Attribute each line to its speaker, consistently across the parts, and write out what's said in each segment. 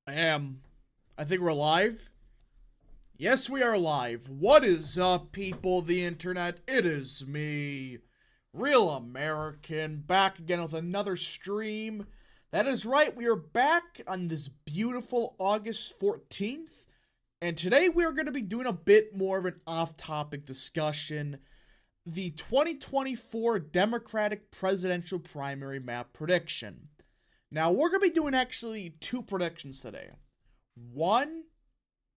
Speaker 1: I am. I think we're live. Yes, we are live. What is up, people of the internet? It is me, Real American, back again with another stream. That is right, we are back on this beautiful August 14th. And today we are going to be doing a bit more of an off-topic discussion. The 2024 Democratic presidential primary map prediction. Now, we're going to be doing actually two predictions today. One,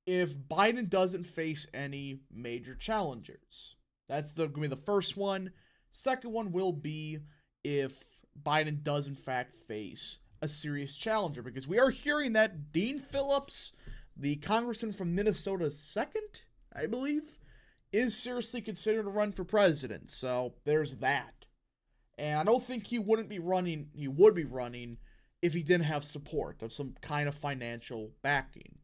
Speaker 1: if Biden doesn't face any major challengers. That's going to be the first one. Second one will be if Biden does in fact face a serious challenger. Because we are hearing that Dean Phillips, the congressman from Minnesota's second, I believe, is seriously considered to run for president. So there's that. And I don't think he would be running if he didn't have support of some kind of financial backing.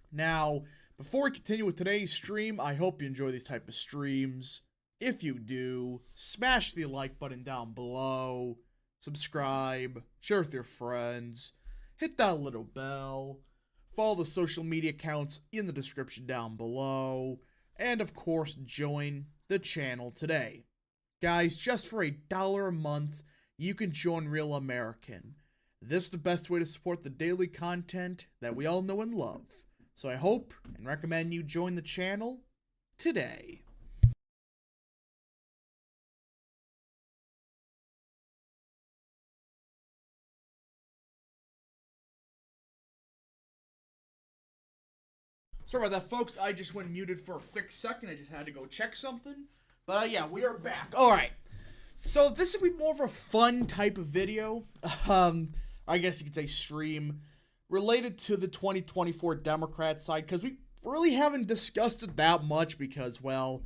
Speaker 1: Now, before we continue with today's stream, I hope you enjoy these type of streams. If you do, smash the like button down below, subscribe, share with your friends, hit that little bell, follow the social media accounts in the description down below, and of course, join the channel today. Guys, just for $1 a month, you can join Real American. This is the best way to support the daily content that we all know and love. So I hope and recommend you join the channel today. Sorry about that, folks. I just went muted for a quick second. I just had to go check something. But yeah, we are back. Alright. So this will be more of a fun type of video. I guess you could say stream, related to the 2024 Democrat side, because we really haven't discussed it that much because, well,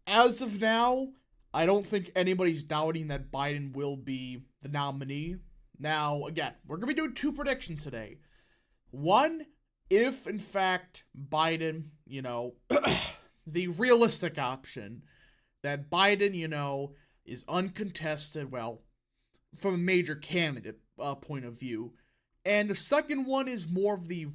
Speaker 1: as of now, I don't think anybody's doubting that Biden will be the nominee. Now, again, we're going to be doing two predictions today. One, if, in fact, Biden, the realistic option, that Biden, is uncontested, well, from a major candidate point of view. And the second one is more of the,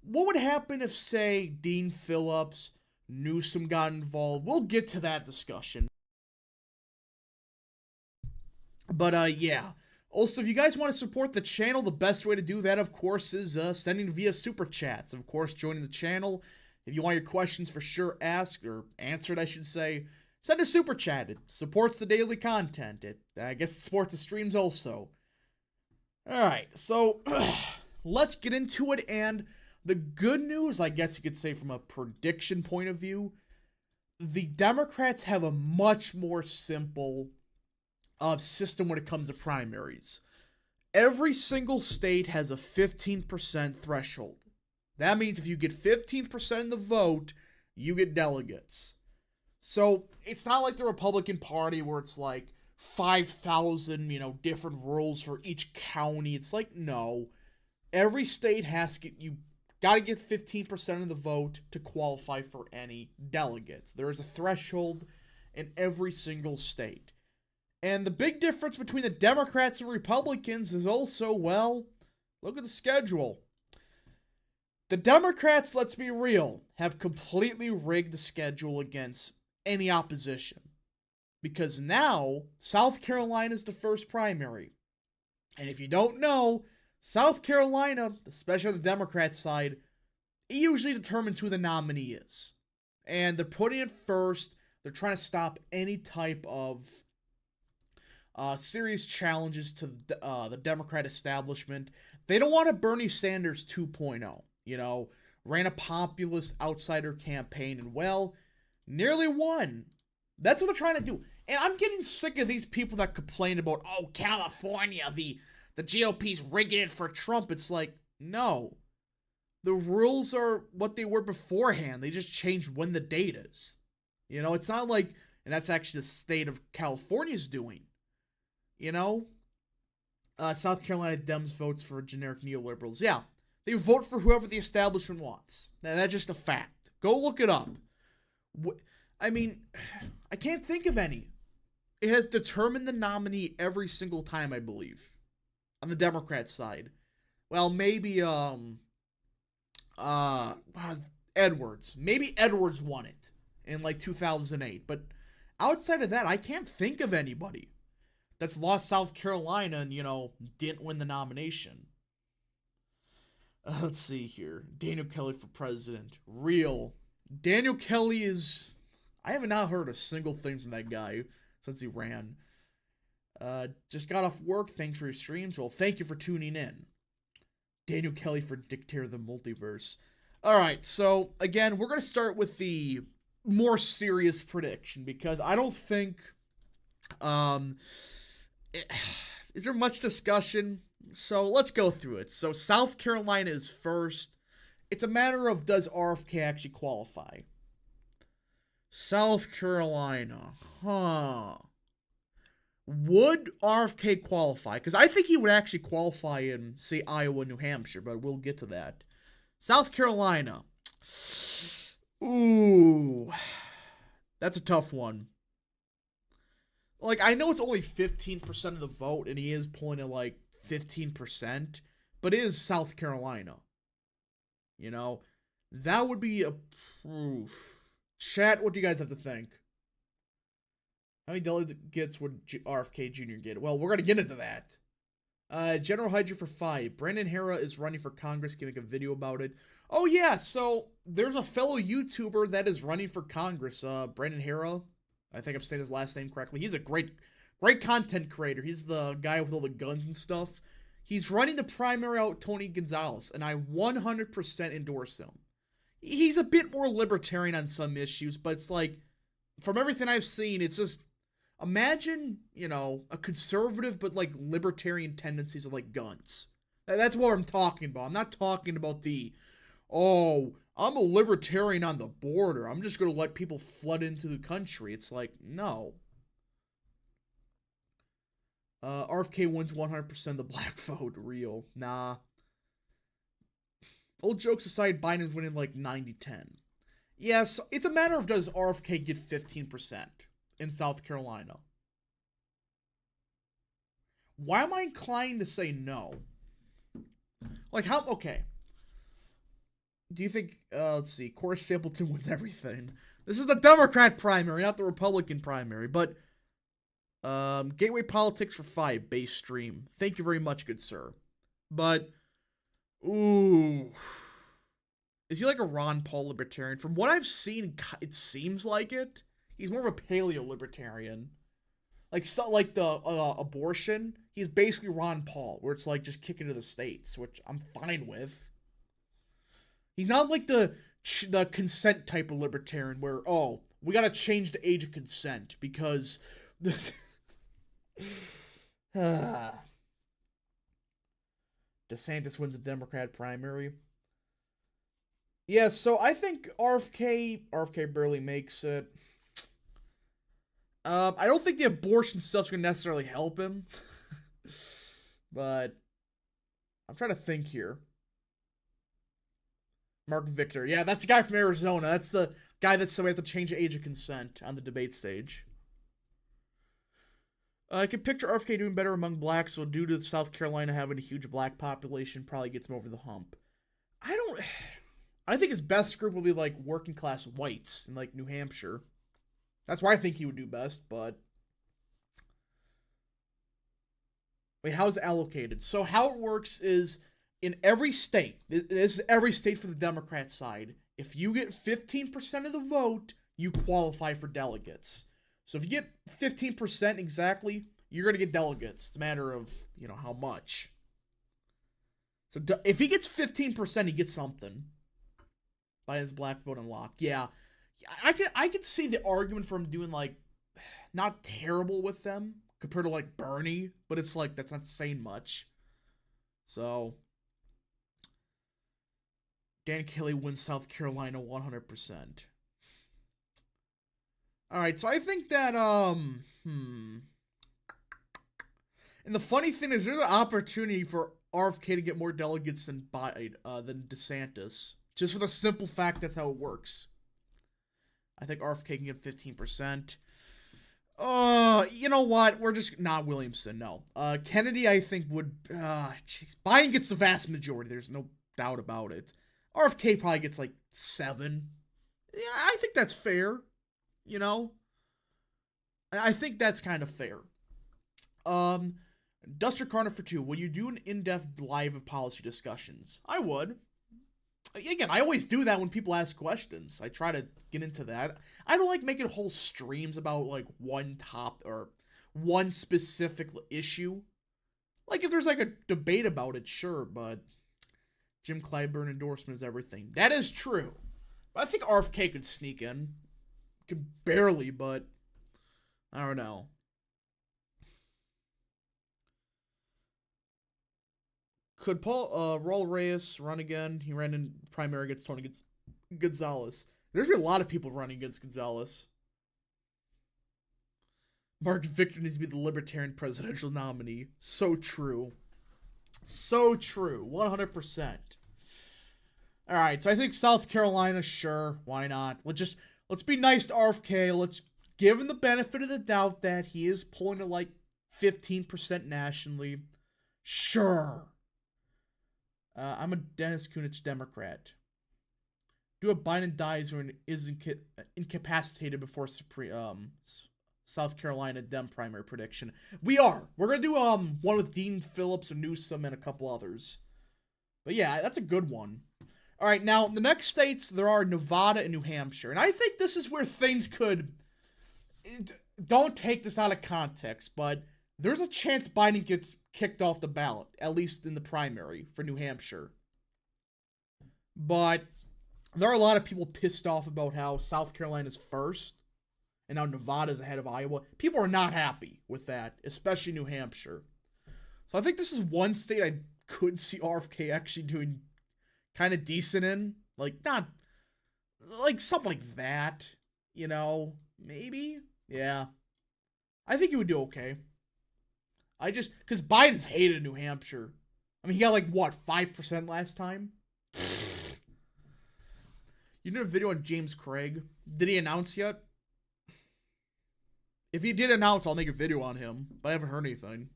Speaker 1: what would happen if, say, Dean Phillips, Newsom got involved? We'll get to that discussion. But, yeah. Also, if you guys want to support the channel, the best way to do that, of course, is sending via Super Chats. Of course, joining the channel. If you want your questions for sure asked, or answered, I should say, send a Super Chat. It supports the daily content. I guess it supports the streams also. Alright, so let's get into it, and the good news, I guess you could say from a prediction point of view, the Democrats have a much more simple system when it comes to primaries. Every single state has a 15% threshold. That means if you get 15% of the vote, you get delegates. So it's not like the Republican Party where it's like 5,000, different rules for each county. It's like, no. Every state you got to get 15% of the vote to qualify for any delegates. There is a threshold in every single state. And the big difference between the Democrats and Republicans is also, well, look at the schedule. The Democrats, let's be real, have completely rigged the schedule against any opposition. Because now, South Carolina is the first primary. And if you don't know, South Carolina, especially on the Democrat side, it usually determines who the nominee is. And they're putting it first. They're trying to stop any type of serious challenges to the Democrat establishment. They don't want a Bernie Sanders 2.0. Ran a populist outsider campaign and, well, nearly won. That's what they're trying to do. And I'm getting sick of these people that complain about, oh, California, the GOP's rigging it for Trump. It's like, no. The rules are what they were beforehand. They just changed when the date is. It's not like, and that's actually the state of California's doing. South Carolina Dems votes for generic neoliberals. Yeah, they vote for whoever the establishment wants. Now, that's just a fact. Go look it up. I mean, I can't think of any. It has determined the nominee every single time, I believe, on the Democrat side. well, maybe, Edwards. Maybe Edwards won it in like 2008. But outside of that, I can't think of anybody that's lost South Carolina and, didn't win the nomination. Let's see here. Daniel Kelly for president. Real. Daniel Kelly is... I have not heard a single thing from that guy since he ran. Just got off work. Thanks for your streams. Well, thank you for tuning in. Daniel Kelly for dictator of the multiverse. Alright, so, again, we're going to start with the more serious prediction, because I don't think... is there much discussion? So let's go through it. So South Carolina is first. It's a matter of, does RFK actually qualify? South Carolina. Would RFK qualify? Because I think he would actually qualify in, say, Iowa, New Hampshire, but we'll get to that. South Carolina. Ooh. That's a tough one. Like, I know it's only 15% of the vote, and he is pulling at, like, 15%, but it is South Carolina. That would be a proof. Chat, what do you guys have to think? How many delegates would RFK Jr. get? Well, we're going to get into that. General Hydra for 5. Brandon Hera is running for Congress, giving a video about it. Oh, yeah, so there's a fellow YouTuber that is running for Congress, Brandon Hera. I think I'm saying his last name correctly. He's a great content creator. He's the guy with all the guns and stuff. He's running the primary out Tony Gonzalez, and I 100% endorse him. He's a bit more libertarian on some issues, but it's like, from everything I've seen, it's just, imagine, a conservative but, like, libertarian tendencies of, like, guns. That's what I'm talking about. I'm not talking about the, I'm a libertarian on the border. I'm just going to let people flood into the country. It's like, no. RFK wins 100% of the black vote. Real. Nah. Old jokes aside, Biden's winning like 90-10. Yes, it's a matter of, does RFK get 15% in South Carolina? Why am I inclined to say no? Like, how... Okay. Do you think... let's see. Corey Stapleton wins everything. This is the Democrat primary, not the Republican primary. But... Gateway Politics for 5. Base stream. Thank you very much, good sir. But... Ooh... Is he like a Ron Paul libertarian? From what I've seen, it seems like it. He's more of a paleo-libertarian. Like the abortion, he's basically Ron Paul, where it's like just kick it to the states, which I'm fine with. He's not like the consent type of libertarian where, we gotta change the age of consent because this... DeSantis wins the Democrat primary. Yeah, so I think RFK barely makes it. I don't think the abortion stuff's gonna necessarily help him. But I'm trying to think here. Mark Victor. Yeah, that's the guy from Arizona. That's the guy that's so we have to change the age of consent on the debate stage. I can picture RFK doing better among blacks, so due to South Carolina having a huge black population, probably gets him over the hump. I think his best group will be, like, working class whites in, like, New Hampshire. That's where I think he would do best, but... Wait, how's it allocated? So how it works is, in every state, this is every state for the Democrat side, if you get 15% of the vote, you qualify for delegates. So if you get 15% exactly, you're going to get delegates. It's a matter of, how much. So if he gets 15%, he gets something. By his black vote unlocked. Yeah. I could see the argument for him doing, like, not terrible with them compared to, like, Bernie, but it's like, that's not saying much. So, Dan Kelly wins South Carolina 100%. Alright, so I think that, And the funny thing is, there's an opportunity for RFK to get more delegates than DeSantis. Just for the simple fact that's how it works. I think RFK can get 15%. You know what? We're just not Williamson. No. Kennedy, I think would. Jeez. Biden gets the vast majority. There's no doubt about it. RFK probably gets like 7. Yeah, I think that's fair. You know, I think that's kind of fair. Duster Carter for 2. Would you do an in-depth live of policy discussions? I would. Again, I always do that when people ask questions. I try to get into that. I don't like making whole streams about like one top or one specific issue. Like if there's like a debate about it, sure, but Jim Clyburn endorsement is everything. That is true. But I think RFK could sneak in. Could barely, but I don't know. Could Raul Reyes run again? He ran in primary against Tony Gonzalez. There's been a lot of people running against Gonzalez. Mark Victor needs to be the Libertarian presidential nominee. So true. So true. 100%. Alright, so I think South Carolina, sure. Why not? Let's be nice to RFK. Let's give him the benefit of the doubt that he is pulling to like 15% nationally. Sure. I'm a Dennis Kunitz Democrat. Do a Biden dies or is incapacitated before South Carolina Dem primary prediction. We are. We're gonna do one with Dean Phillips and Newsom and a couple others. But yeah, that's a good one. All right, now the next states there are Nevada and New Hampshire, and I think this is where things could. Don't take this out of context, but there's a chance Biden gets kicked off the ballot, at least in the primary for New Hampshire. But there are a lot of people pissed off about how South Carolina's first and now Nevada's ahead of Iowa. People are not happy with that, especially New Hampshire. So I think this is one state I could see RFK actually doing kind of decent in. Like, not, like something like that, you know, maybe? Yeah. I think he would do okay. Because Biden's hated New Hampshire. I mean, he got like, what, 5% last time? You did a video on James Craig. Did he announce yet? If he did announce, I'll make a video on him. But I haven't heard anything.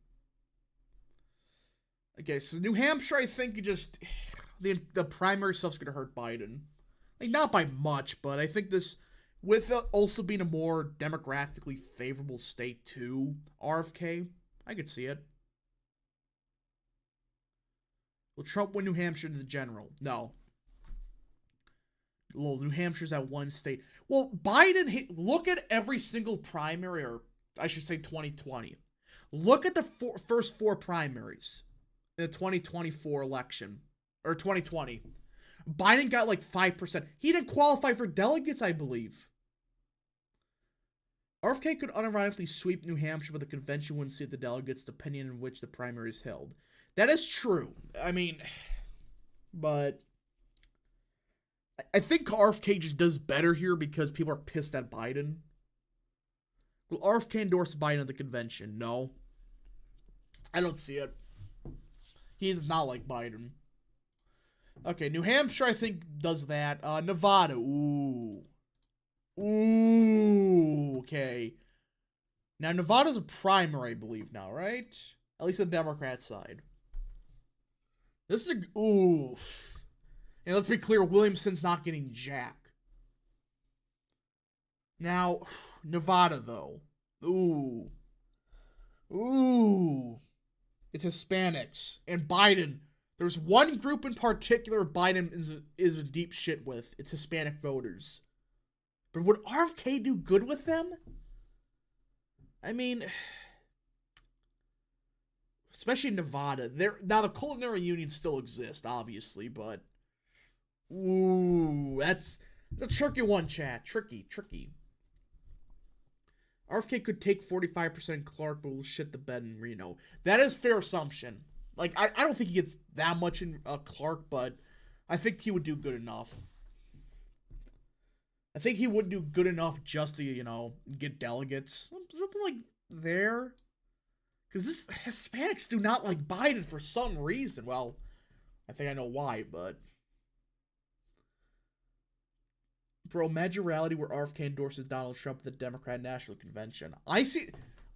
Speaker 1: Okay, so New Hampshire, I think the primary stuff's going to hurt Biden. Like, not by much, but I think this, with also being a more demographically favorable state to RFK, I could see it. Will Trump win New Hampshire to the general? No. Well, New Hampshire's that one state. Well, Biden, look at every single primary, or I should say 2020. Look at the first 4 primaries in the 2024 election, or 2020. Biden got like 5%. He didn't qualify for delegates, I believe. RFK could unironically sweep New Hampshire, but the convention wouldn't seat the delegates depending on which the primary is held. That is true. I mean, but I think RFK just does better here because people are pissed at Biden. Will RFK endorse Biden at the convention? No. I don't see it. He is not like Biden. Okay, New Hampshire, I think, does that. Nevada, ooh. Ooh, okay. Now, Nevada's a primary, I believe, now, right? At least the Democrat side. This is a... Ooh. And let's be clear, Williamson's not getting jack. Now, Nevada, though. Ooh. Ooh. It's Hispanics. And Biden. There's one group in particular Biden is in deep shit with. It's Hispanic voters. But would RFK do good with them? I mean, especially in Nevada. Now, the culinary union still exists, obviously, but... Ooh, that's the tricky one, chat. Tricky. RFK could take 45% in Clark, but will shit the bed in Reno. That is fair assumption. Like, I don't think he gets that much in Clark, but I think he would do good enough. I think he would do good enough just to, get delegates. Something like there. Because Hispanics do not like Biden for some reason. Well, I think I know why, but... Bro, imagine reality where RFK endorses Donald Trump at the Democrat National Convention. I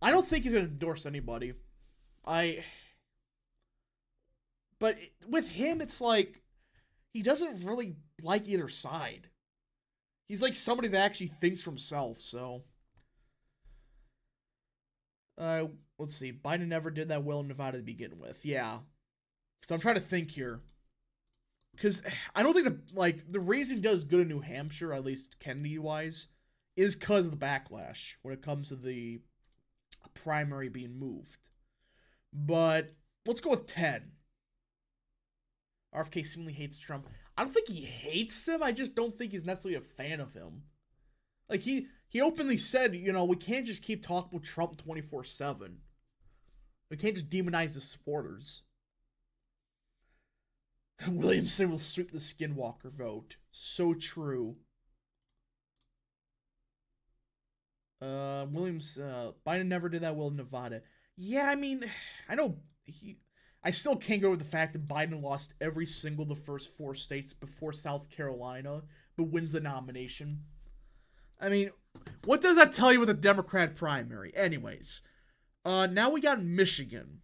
Speaker 1: don't think he's gonna endorse anybody. I. But with him, it's like he doesn't really like either side. He's like somebody that actually thinks for himself. So, let's see. Biden never did that well in Nevada to begin with. Yeah. So I'm trying to think here. Because I don't think the reason he does good in New Hampshire, at least Kennedy-wise, is because of the backlash when it comes to the primary being moved. But let's go with 10. RFK seemingly hates Trump. I don't think he hates him. I just don't think he's necessarily a fan of him. Like, he openly said, we can't just keep talking about Trump 24/7. We can't just demonize his supporters. Williamson will sweep the Skinwalker vote. So true. Biden never did that well in Nevada. Yeah, I mean, I still can't go with the fact that Biden lost every single of the first 4 states before South Carolina, but wins the nomination. I mean, what does that tell you with a Democrat primary? Anyways, now we got Michigan.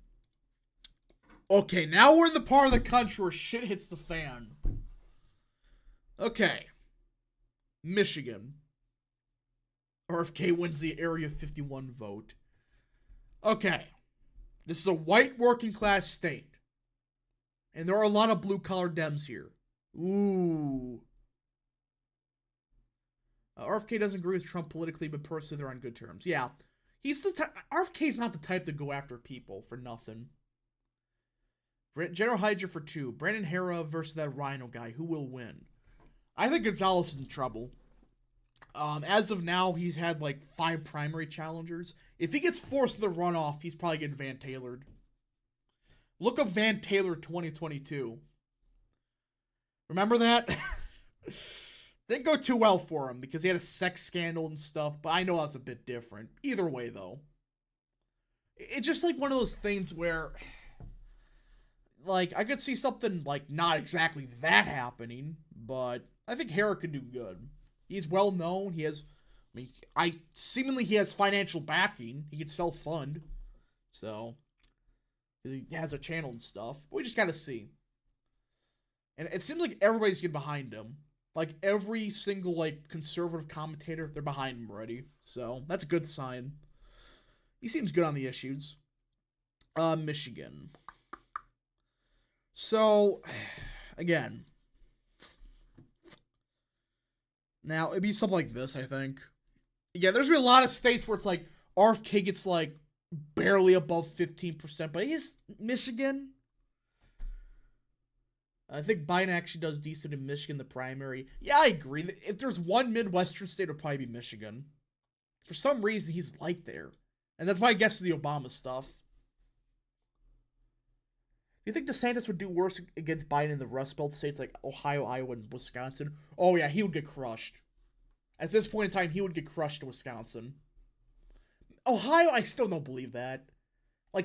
Speaker 1: Okay, now we're in the part of the country where shit hits the fan. Okay. Michigan. RFK wins the Area 51 vote. Okay. This is a white working class state. And there are a lot of blue collar Dems here. Ooh. RFK doesn't agree with Trump politically, but personally they're on good terms. Yeah. RFK's not the type to go after people for nothing. General Hydra for 2. Brandon Hera versus that Rhino guy. Who will win? I think Gonzalez is in trouble. As of now, he's had 5 primary challengers. If he gets forced to the runoff, he's probably getting Van Taylored. Look up Van Taylor 2022. Remember that? Didn't go too well for him because he had a sex scandal and stuff, but I know that's a bit different. Either way, though. It's just one of those things where... I could see something, not exactly that happening, but I think Hera could do good. He's well known. He has, seemingly he has financial backing. He can self-fund. So, he has a channel and stuff. We just gotta see. And it seems like everybody's getting behind him. Every single, conservative commentator, they're behind him already. So, that's a good sign. He seems good on the issues. Michigan. So, again. Now, it'd be something like this, I think. Yeah, there's been a lot of states where it's RFK gets barely above 15%, but he's Michigan. I think Biden actually does decent in Michigan, the primary. Yeah, I agree. If there's one Midwestern state, it would probably be Michigan. For some reason, he's there. And that's my guess is the Obama stuff. Do you think DeSantis would do worse against Biden in the Rust Belt states like Ohio, Iowa, and Wisconsin? Oh, yeah, he would get crushed. At this point in time, he would get crushed in Wisconsin. Ohio, I still don't believe that.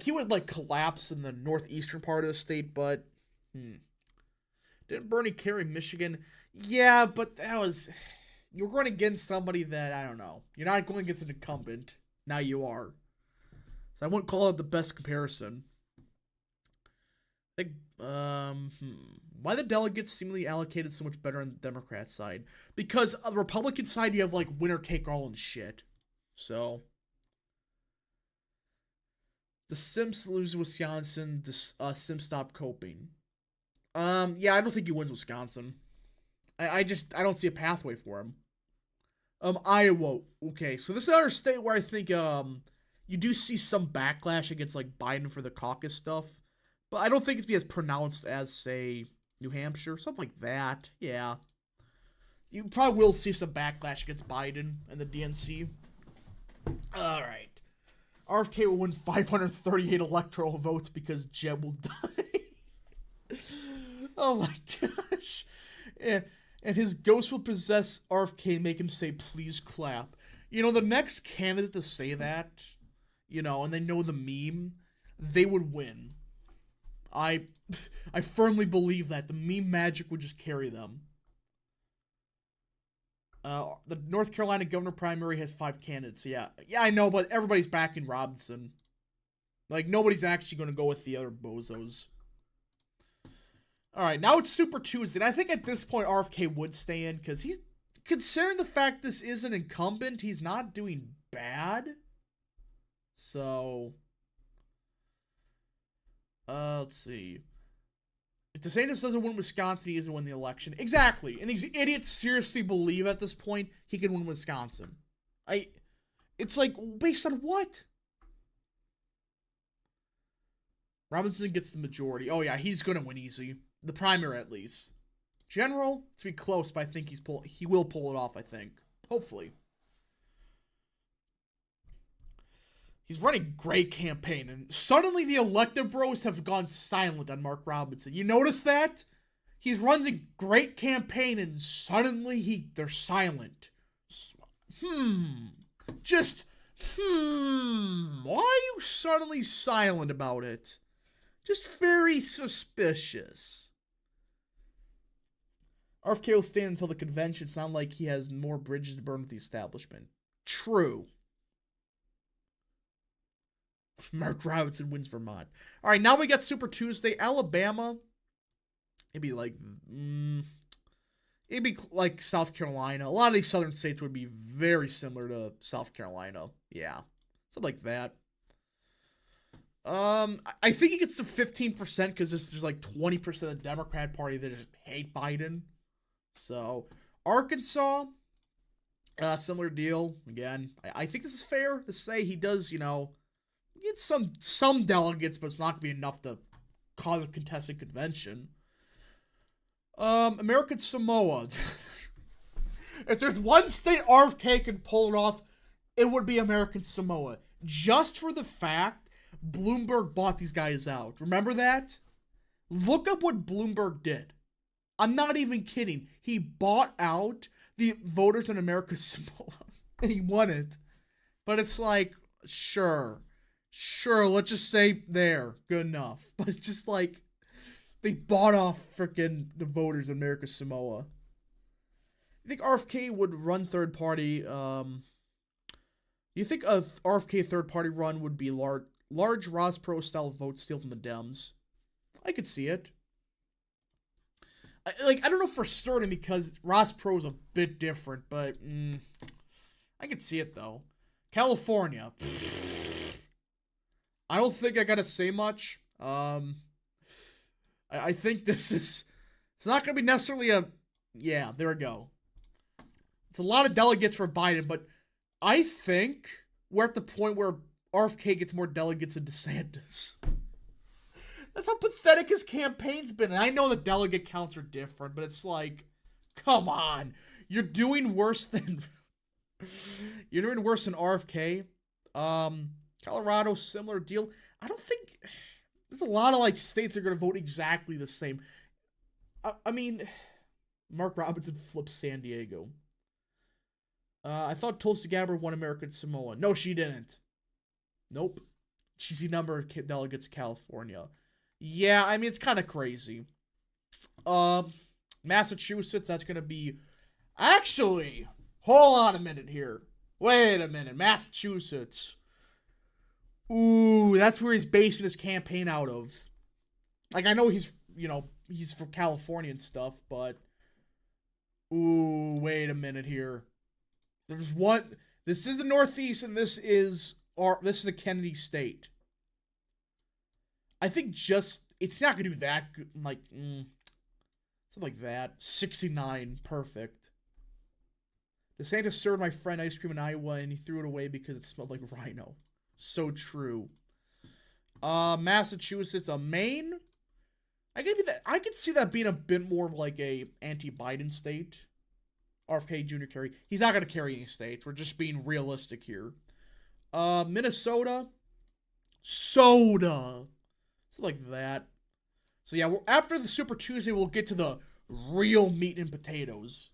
Speaker 1: He would, collapse in the northeastern part of the state, but... Didn't Bernie carry Michigan? Yeah, but that was... You were going against somebody that, I don't know. You're not going against an incumbent. Now you are. So I wouldn't call it the best comparison. Why the delegates seemingly allocated so much better on the Democrat side? Because on the Republican side, you have winner take all and shit. So the Sims lose Wisconsin. Sims stop coping. Yeah, I don't think he wins Wisconsin. I don't see a pathway for him. Iowa. Okay, so this is another state where I think you do see some backlash against Biden for the caucus stuff. But I don't think it's be as pronounced as, say, New Hampshire. Something like that. Yeah. You probably will see some backlash against Biden and the DNC. Alright. RFK will win 538 electoral votes because Jeb will die. Oh my gosh. And his ghost will possess RFK and make him say, please clap. The next candidate to say that, and they know the meme, they would win. I firmly believe that the meme magic would just carry them. The North Carolina governor primary has 5 candidates. Yeah, I know, but everybody's backing Robinson. Like, nobody's actually going to go with the other bozos. All right, now it's Super Tuesday. And I think at this point, RFK would stay in because he's, considering the fact this is an incumbent, he's not doing bad. So, let's see. If DeSantis doesn't win Wisconsin, he doesn't win the election. Exactly. And these idiots seriously believe at this point he can win Wisconsin. It's like, based on what? Robinson gets the majority. Oh yeah, he's gonna win easy. The primary at least. General, to be close, but I think he will pull it off, I think. Hopefully. He's running great campaign, and suddenly the elected bros have gone silent on Mark Robinson. You notice that? He's runs a great campaign, and suddenly they're silent. Just, why are you suddenly silent about it? Just very suspicious. RFK will stand until the convention. Sound like he has more bridges to burn with the establishment. True. Mark Robinson wins Vermont. All right, now we got Super Tuesday. Alabama. It'd be like South Carolina. A lot of these southern states would be very similar to South Carolina. Yeah, something like that. I think he gets to 15% because there's like 20% of the Democrat Party that just hate Biden. So Arkansas, similar deal. Again, I think this is fair to say he does, get some delegates, but it's not gonna be enough to cause a contested convention. American Samoa. If there's one state RFK can pull it off, it would be American Samoa. Just for the fact Bloomberg bought these guys out. Remember that? Look up what Bloomberg did. I'm not even kidding. He bought out the voters in American Samoa. And he won it. But it's like, sure, let's just say there. Good enough. But it's just like, they bought off freaking the voters in American Samoa. I think RFK would run third party. You think a RFK third party run would be large Ross Perot style vote steal from the Dems? I could see it. I don't know for certain because Ross Perot is a bit different, but I could see it though. California. I don't think I gotta say much. I think it's not gonna be necessarily yeah, there we go. It's a lot of delegates for Biden, but I think we're at the point where RFK gets more delegates than DeSantis. That's how pathetic his campaign's been. And I know the delegate counts are different, but it's like, come on. You're doing worse than RFK. Colorado, similar deal. I don't think there's a lot of states that are going to vote exactly the same. I mean, Mark Robinson flips San Diego. I thought Tulsi Gabbard won American Samoa. No, she didn't. Nope. She's the number of delegates in California. Yeah, I mean, it's kind of crazy. Massachusetts, that's going to be... Actually, hold on a minute here. Wait a minute. Massachusetts. Ooh, that's where he's basing his campaign out of. I know he's from California and stuff, but... Ooh, wait a minute here. There's one... This is the Northeast, and this is a Kennedy state. I think it's not going to do that good. Something like that. 69. Perfect. DeSantis served my friend ice cream in Iowa, and he threw it away because it smelled like rhino. So true. Massachusetts, Maine. I could see that being a bit more of like a anti-Biden state. RFK Jr. carry. He's not going to carry any states. We're just being realistic here. Minnesota. Soda. Something like that. So yeah, after the Super Tuesday, we'll get to the real meat and potatoes.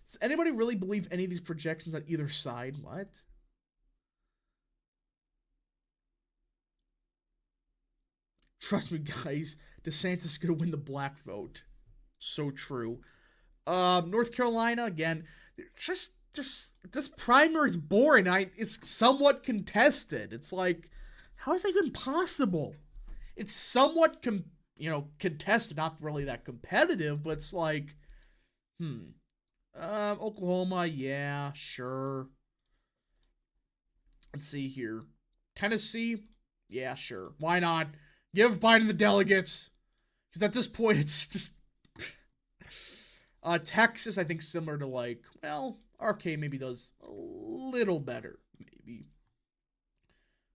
Speaker 1: Does anybody really believe any of these projections on either side? What? Trust me, guys. DeSantis is going to win the black vote. So true. North Carolina, again. just this primary is boring. It's somewhat contested. It's like, how is that even possible? It's somewhat contested, not really that competitive, but it's like, Oklahoma, yeah, sure. Let's see here. Tennessee, yeah, sure. Why not? Give Biden the delegates. Because at this point, it's just... Texas, I think, similar to, like, well, RK maybe does a little better, maybe.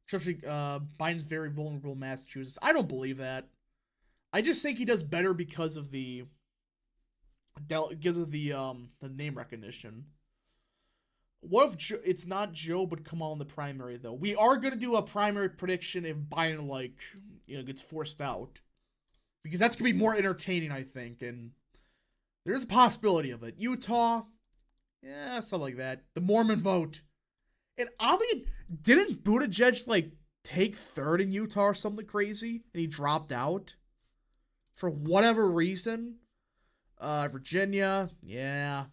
Speaker 1: Especially, Biden's very vulnerable in Massachusetts. I don't believe that. I just think he does better because of the name recognition. What if it's not Joe but Kamala in the primary, though? We are going to do a primary prediction if Biden, like, gets forced out. Because that's going to be more entertaining, I think, and there's a possibility of it. Utah, yeah, something like that. The Mormon vote. And oddly, didn't Buttigieg, like, take third in Utah or something crazy? And he dropped out? For whatever reason? Virginia, yeah.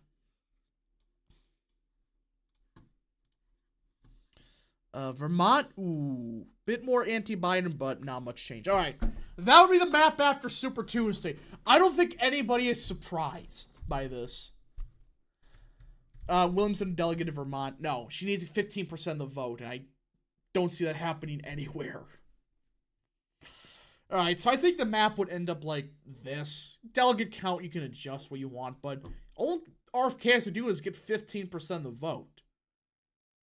Speaker 1: Vermont, ooh. Bit more anti-Biden, but not much change. All right. That would be the map after Super Tuesday. I don't think anybody is surprised by this. Williamson, delegate of Vermont. No, she needs 15% of the vote, and I don't see that happening anywhere. All right, so I think the map would end up like this. Delegate count, you can adjust what you want, but all RFK has to do is get 15% of the vote.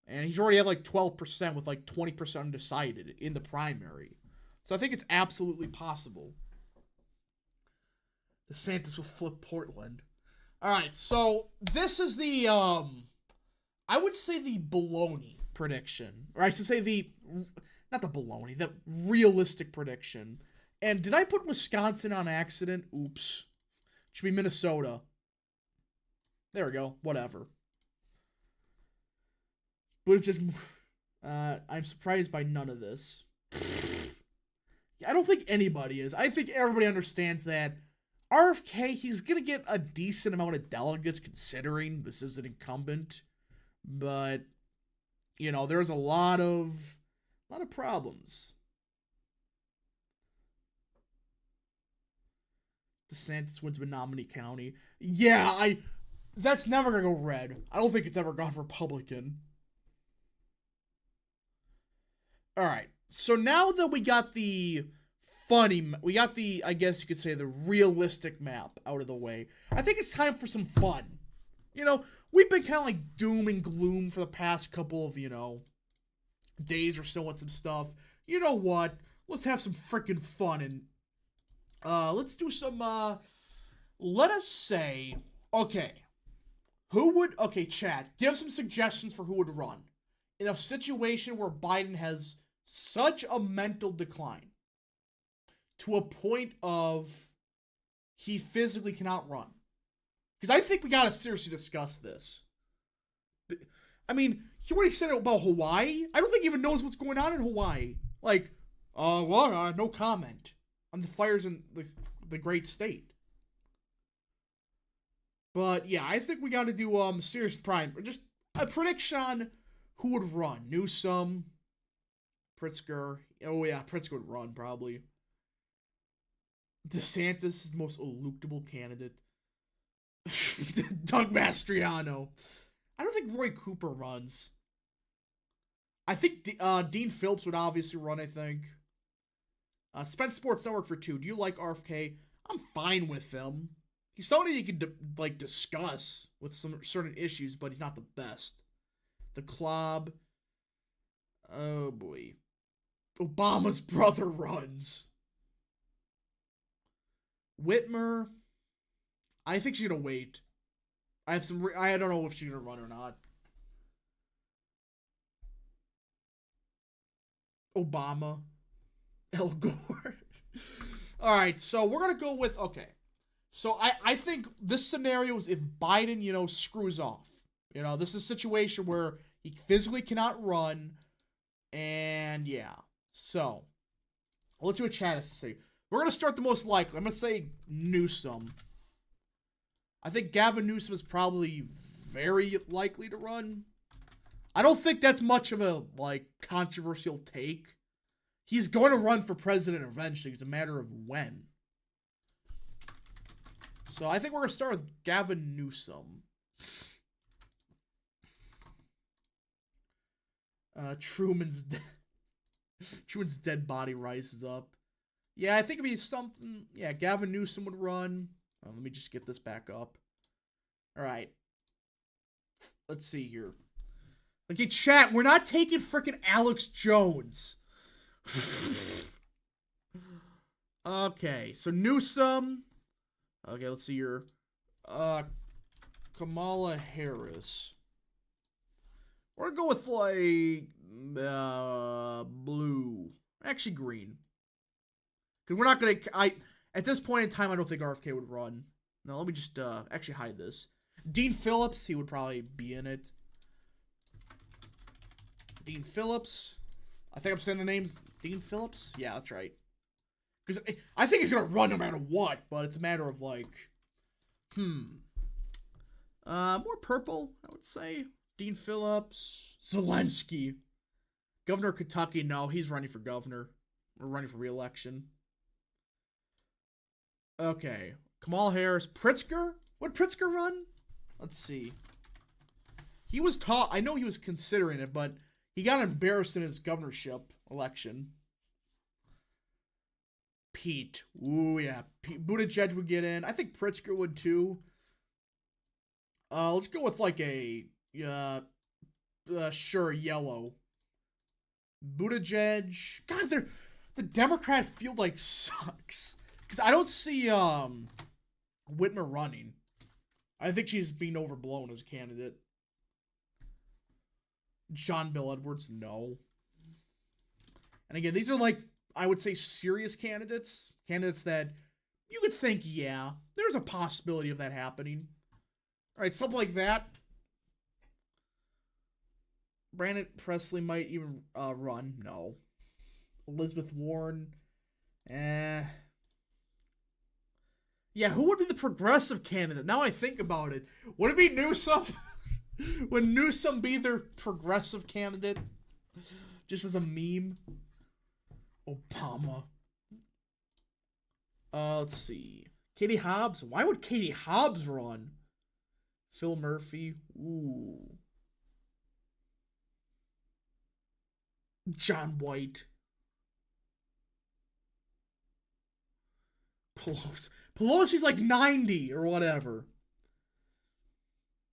Speaker 1: And he's already at like 12% with like 20% undecided in the primary. So I think it's absolutely possible. DeSantis will flip Portland. All right, so this is the, I would say the baloney prediction. Or I should say not the baloney, the realistic prediction. And did I put Wisconsin on accident? Oops. It should be Minnesota. There we go. Whatever. But it's just, I'm surprised by none of this. I don't think anybody is. I think everybody understands that RFK, he's going to get a decent amount of delegates considering this is an incumbent. But, there's a lot of problems. DeSantis wins Menominee County. Yeah, that's never going to go red. I don't think it's ever gone Republican. All right. So now that we got the I guess you could say, the realistic map out of the way, I think it's time for some fun. We've been kind of like doom and gloom for the past couple of, days or so on some stuff. You know what? Let's have some freaking fun and let's do some, let us say, okay, chat, give some suggestions for who would run in a situation where Biden has such a mental decline to a point of he physically cannot run. Because I think we gotta seriously discuss this. I mean, he already said it about Hawaii. I don't think he even knows what's going on in Hawaii. Like, no comment on the fires in the great state. But yeah, I think we gotta do serious prime. Just a prediction on who would run. Newsom, Pritzker. Oh yeah, Pritzker would run probably. DeSantis is the most eluctable candidate. Doug Mastriano. I don't think Roy Cooper runs. I think Dean Phillips would obviously run, I think. Spence Sports Network for 2. Do you like RFK? I'm fine with him. He's somebody you could discuss with some certain issues, but he's not the best. The Club. Oh boy. Obama's brother runs. Whitmer. I think she's gonna wait. I don't know if she's gonna run or not. Obama. Al Gore. Alright, so we're gonna go with, okay. So I think this scenario is if Biden, screws off. This is a situation where he physically cannot run. And yeah. So, let's do a chat as to say. We're going to start the most likely. I'm going to say Newsom. I think Gavin Newsom is probably very likely to run. I don't think that's much of a, like, controversial take. He's going to run for president eventually. It's a matter of when. So I think we're going to start with Gavin Newsom. Truman's dead body rises up. Yeah, I think it'd be something. Yeah, Gavin Newsom would run. Let me just get this back up. All right. Let's see here. Okay, chat, we're not taking frickin' Alex Jones. Okay, so Newsom. Okay, let's see here. Kamala Harris. We're gonna go with, like, blue. Actually, green. Because we're not gonna... At this point in time, I don't think RFK would run. No, let me just, actually hide this. Dean Phillips, he would probably be in it. Dean Phillips. I think I'm saying the names. Dean Phillips? Yeah, that's right. Because I think he's gonna run no matter what, but it's a matter of, like... more purple, I would say. Dean Phillips. Zelensky. Governor of Kentucky, no, he's running for governor. We're running for re-election. Okay. Kamala Harris. Pritzker? Would Pritzker run? Let's see. He was taught... I know he was considering it, but he got embarrassed in his governorship election. Pete. Ooh, yeah. Buttigieg would get in. I think Pritzker would, too. Let's go with, like, a... sure, yellow. Buttigieg. God, the Democrat field, like, sucks. Because I don't see, Whitmer running. I think she's being overblown as a candidate. John Bill Edwards, no. And again, these are, like, I would say serious candidates. Candidates that you could think, yeah, there's a possibility of that happening. All right, something like that. Brandon Presley might even run. No. Elizabeth Warren. Yeah, who would be the progressive candidate? Now I think about it. Would it be Newsom? Would Newsom be their progressive candidate? Just as a meme? Obama. Let's see. Katie Hobbs. Why would Katie Hobbs run? Phil Murphy. Ooh. John White. Pelosi's like 90 or whatever.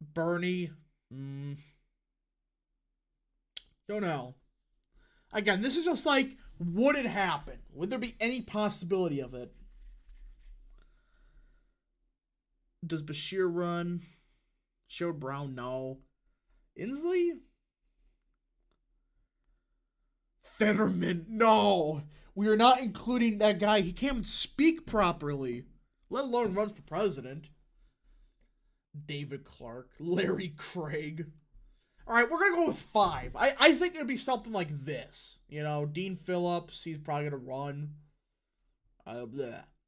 Speaker 1: Bernie. Don't know. Again, this is just like, would it happen? Would there be any possibility of it? Does Bashir run? Sherrod Brown, no. Inslee? Fetterman, no. We are not including that guy. He can't even speak properly, let alone run for president. David Clark, Larry Craig. All right, we're going to go with 5. I think it would be something like this. You know, Dean Phillips, he's probably going to run.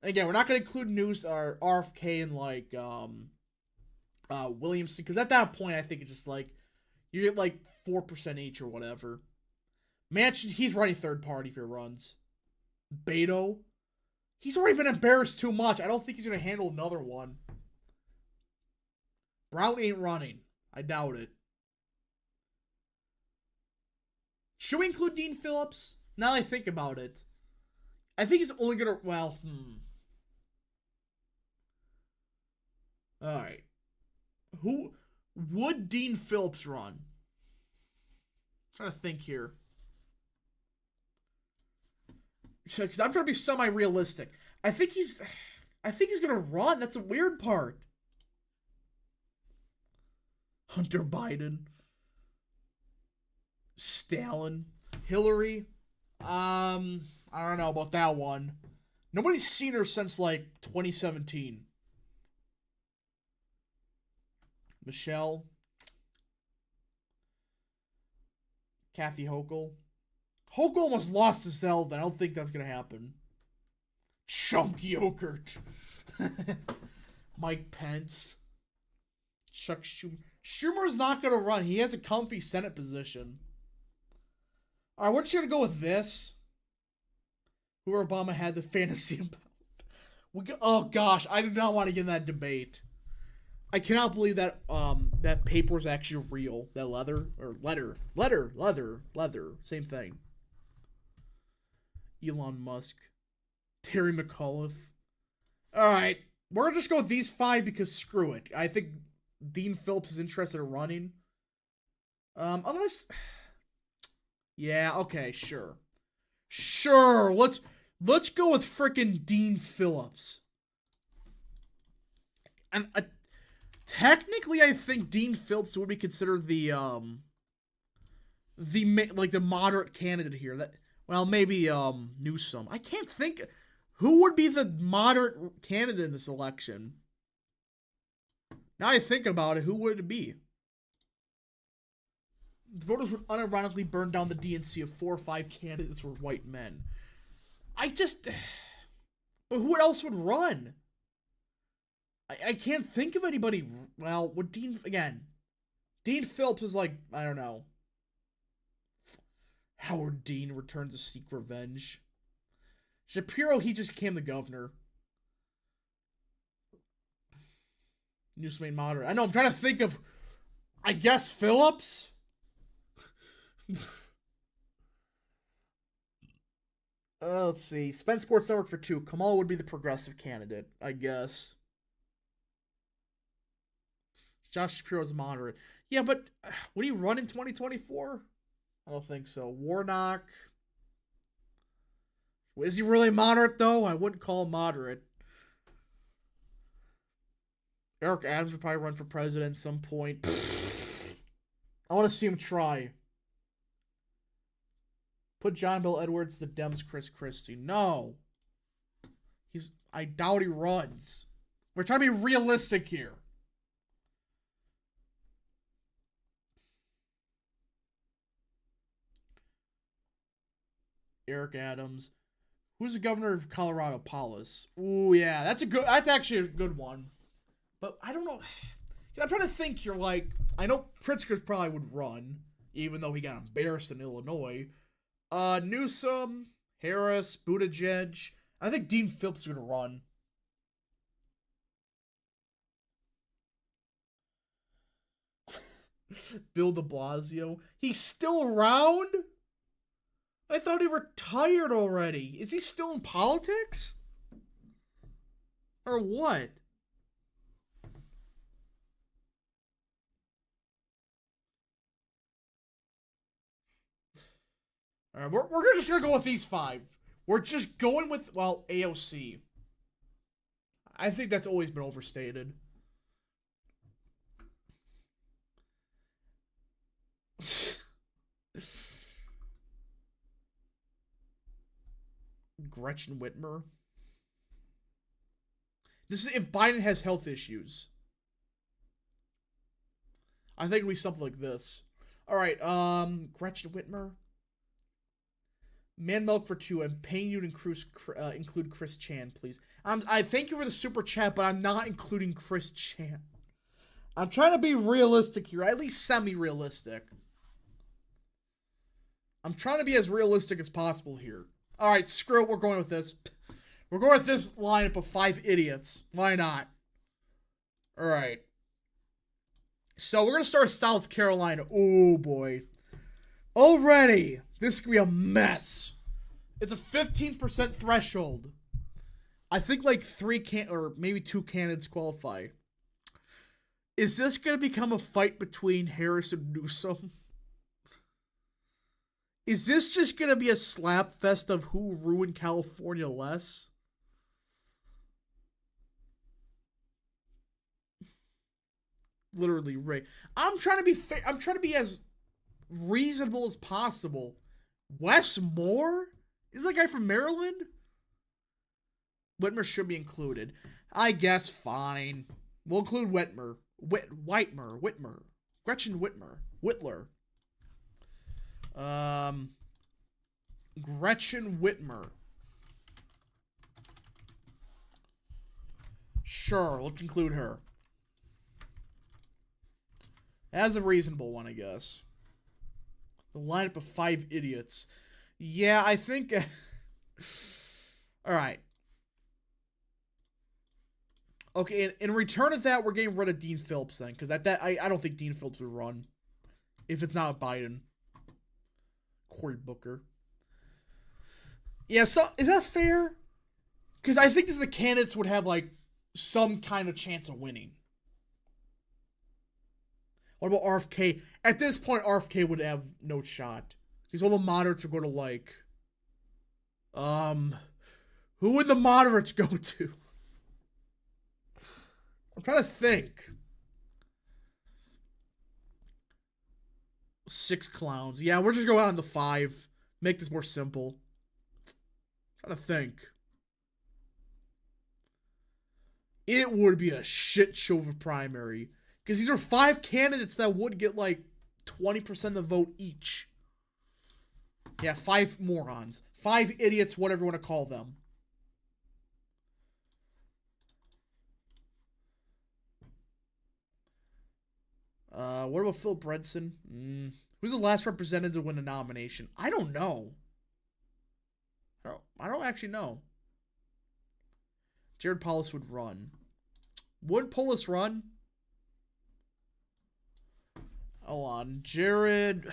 Speaker 1: Again, we're not going to include News or RFK and, like, Williamson, because at that point, I think it's just like, you get, like, 4% each or whatever. Manchin, he's running third party if he runs. Beto, he's already been embarrassed too much. I don't think he's going to handle another one. Brown ain't running. I doubt it. Should we include Dean Phillips? Now that I think about it. I think he's only going to... Well, Alright. Who... Would Dean Phillips run? I'm trying to think here. Because I'm trying to be semi-realistic. I think he's going to run. That's the weird part. Hunter Biden. Stalin. Hillary. I don't know about that one. Nobody's seen her since, like, 2017. Michelle. Kathy Hochul. Hochul almost lost to Zelda. I don't think that's going to happen. Chunk Yogurt. Mike Pence. Chuck Schumer's not gonna run. He has a comfy Senate position. All right, we're just gonna go with this. Who Obama had the fantasy about. Oh gosh, I do not want to get in that debate. I cannot believe that that paper is actually real. That leather, same thing. Elon Musk, Terry McAuliffe. All right, we're gonna just go with these 5 because screw it. I think Dean Phillips is interested in running. Unless, yeah, okay, sure. Let's go with frickin' Dean Phillips. And technically, I think Dean Phillips would be considered the moderate candidate here. That, well, maybe Newsom. I can't think who would be the moderate candidate in this election. Now I think about it, who would it be? The voters would unironically burn down the DNC if 4 or 5 candidates were white men. But who else would run? I can't think of anybody. Well, would Dean Phillips is like, I don't know. Howard Dean returned to seek revenge. Shapiro, he just became the governor. Newsom made moderate. I know, I'm trying to think of, I guess, Phillips? Let's see. Spence Sports Network for 2. Kamal would be the progressive candidate, I guess. Josh Shapiro's moderate. Yeah, but would he run in 2024? I don't think so. Warnock. Is he really moderate, though? I wouldn't call him moderate. Eric Adams would probably run for president at some point. I want to see him try. Put John Bel Edwards, the Dems, Chris Christie. No. I doubt he runs. We're trying to be realistic here. Eric Adams. Who's the governor of Colorado? Paulus. Ooh, yeah. That's actually a good one. But I don't know. I'm trying to think here, like, I know Pritzker probably would run, even though he got embarrassed in Illinois. Newsom, Harris, Buttigieg. I think Dean Phillips is going to run. Bill de Blasio. He's still around? I thought he retired already. Is he still in politics? Or what? All right, we're just going to go with these 5. We're just going with, well, AOC. I think that's always been overstated. Gretchen Whitmer. This is if Biden has health issues. I think it'll be something like this. All right, Gretchen Whitmer. Man Milk for 2. I'm paying you to include Chris Chan, please. I thank you for the super chat, but I'm not including Chris Chan. I'm trying to be realistic here, at least semi-realistic. I'm trying to be as realistic as possible here. All right, screw it. We're going with this. We're going with this lineup of 5 idiots. Why not? All right. So we're going to start with South Carolina. Oh, boy. Already, this could be a mess. It's a 15% threshold. I think like 3 or maybe 2 candidates qualify. Is this going to become a fight between Harris and Newsom? Is this just going to be a slap fest of who ruined California less? Literally, Ray. I'm trying to be I'm trying to be as reasonable as possible. Wes Moore? Is that guy from Maryland? Whitmer should be included. I guess fine. We'll include Whitmer. Whitmer. Gretchen Whitmer. Whitler. Gretchen Whitmer. Sure, let's include her. As a reasonable one, I guess. The lineup of 5 idiots. Yeah, I think... Alright. Okay, in return of that, we're getting rid of Dean Phillips then. Because I don't think Dean Phillips would run. If it's not Biden. Cory Booker. Yeah, so is that fair? Because I think the candidates would have, like, some kind of chance of winning. What about RFK? At this point, RFK would have no shot. Because all the moderates are going to, like... Who would the moderates go to? I'm trying to think. 6 clowns. Yeah, we're just going on the 5. Make this more simple. I'm trying to think. It would be a shit show of a primary. Because these are 5 candidates that would get like 20% of the vote each. Yeah, 5 morons. 5 idiots, whatever you want to call them. What about Phil Bredson? Who's the last representative to win a nomination? I don't know. I don't actually know. Jared Polis would run. Would Polis run? Hold on. Jared...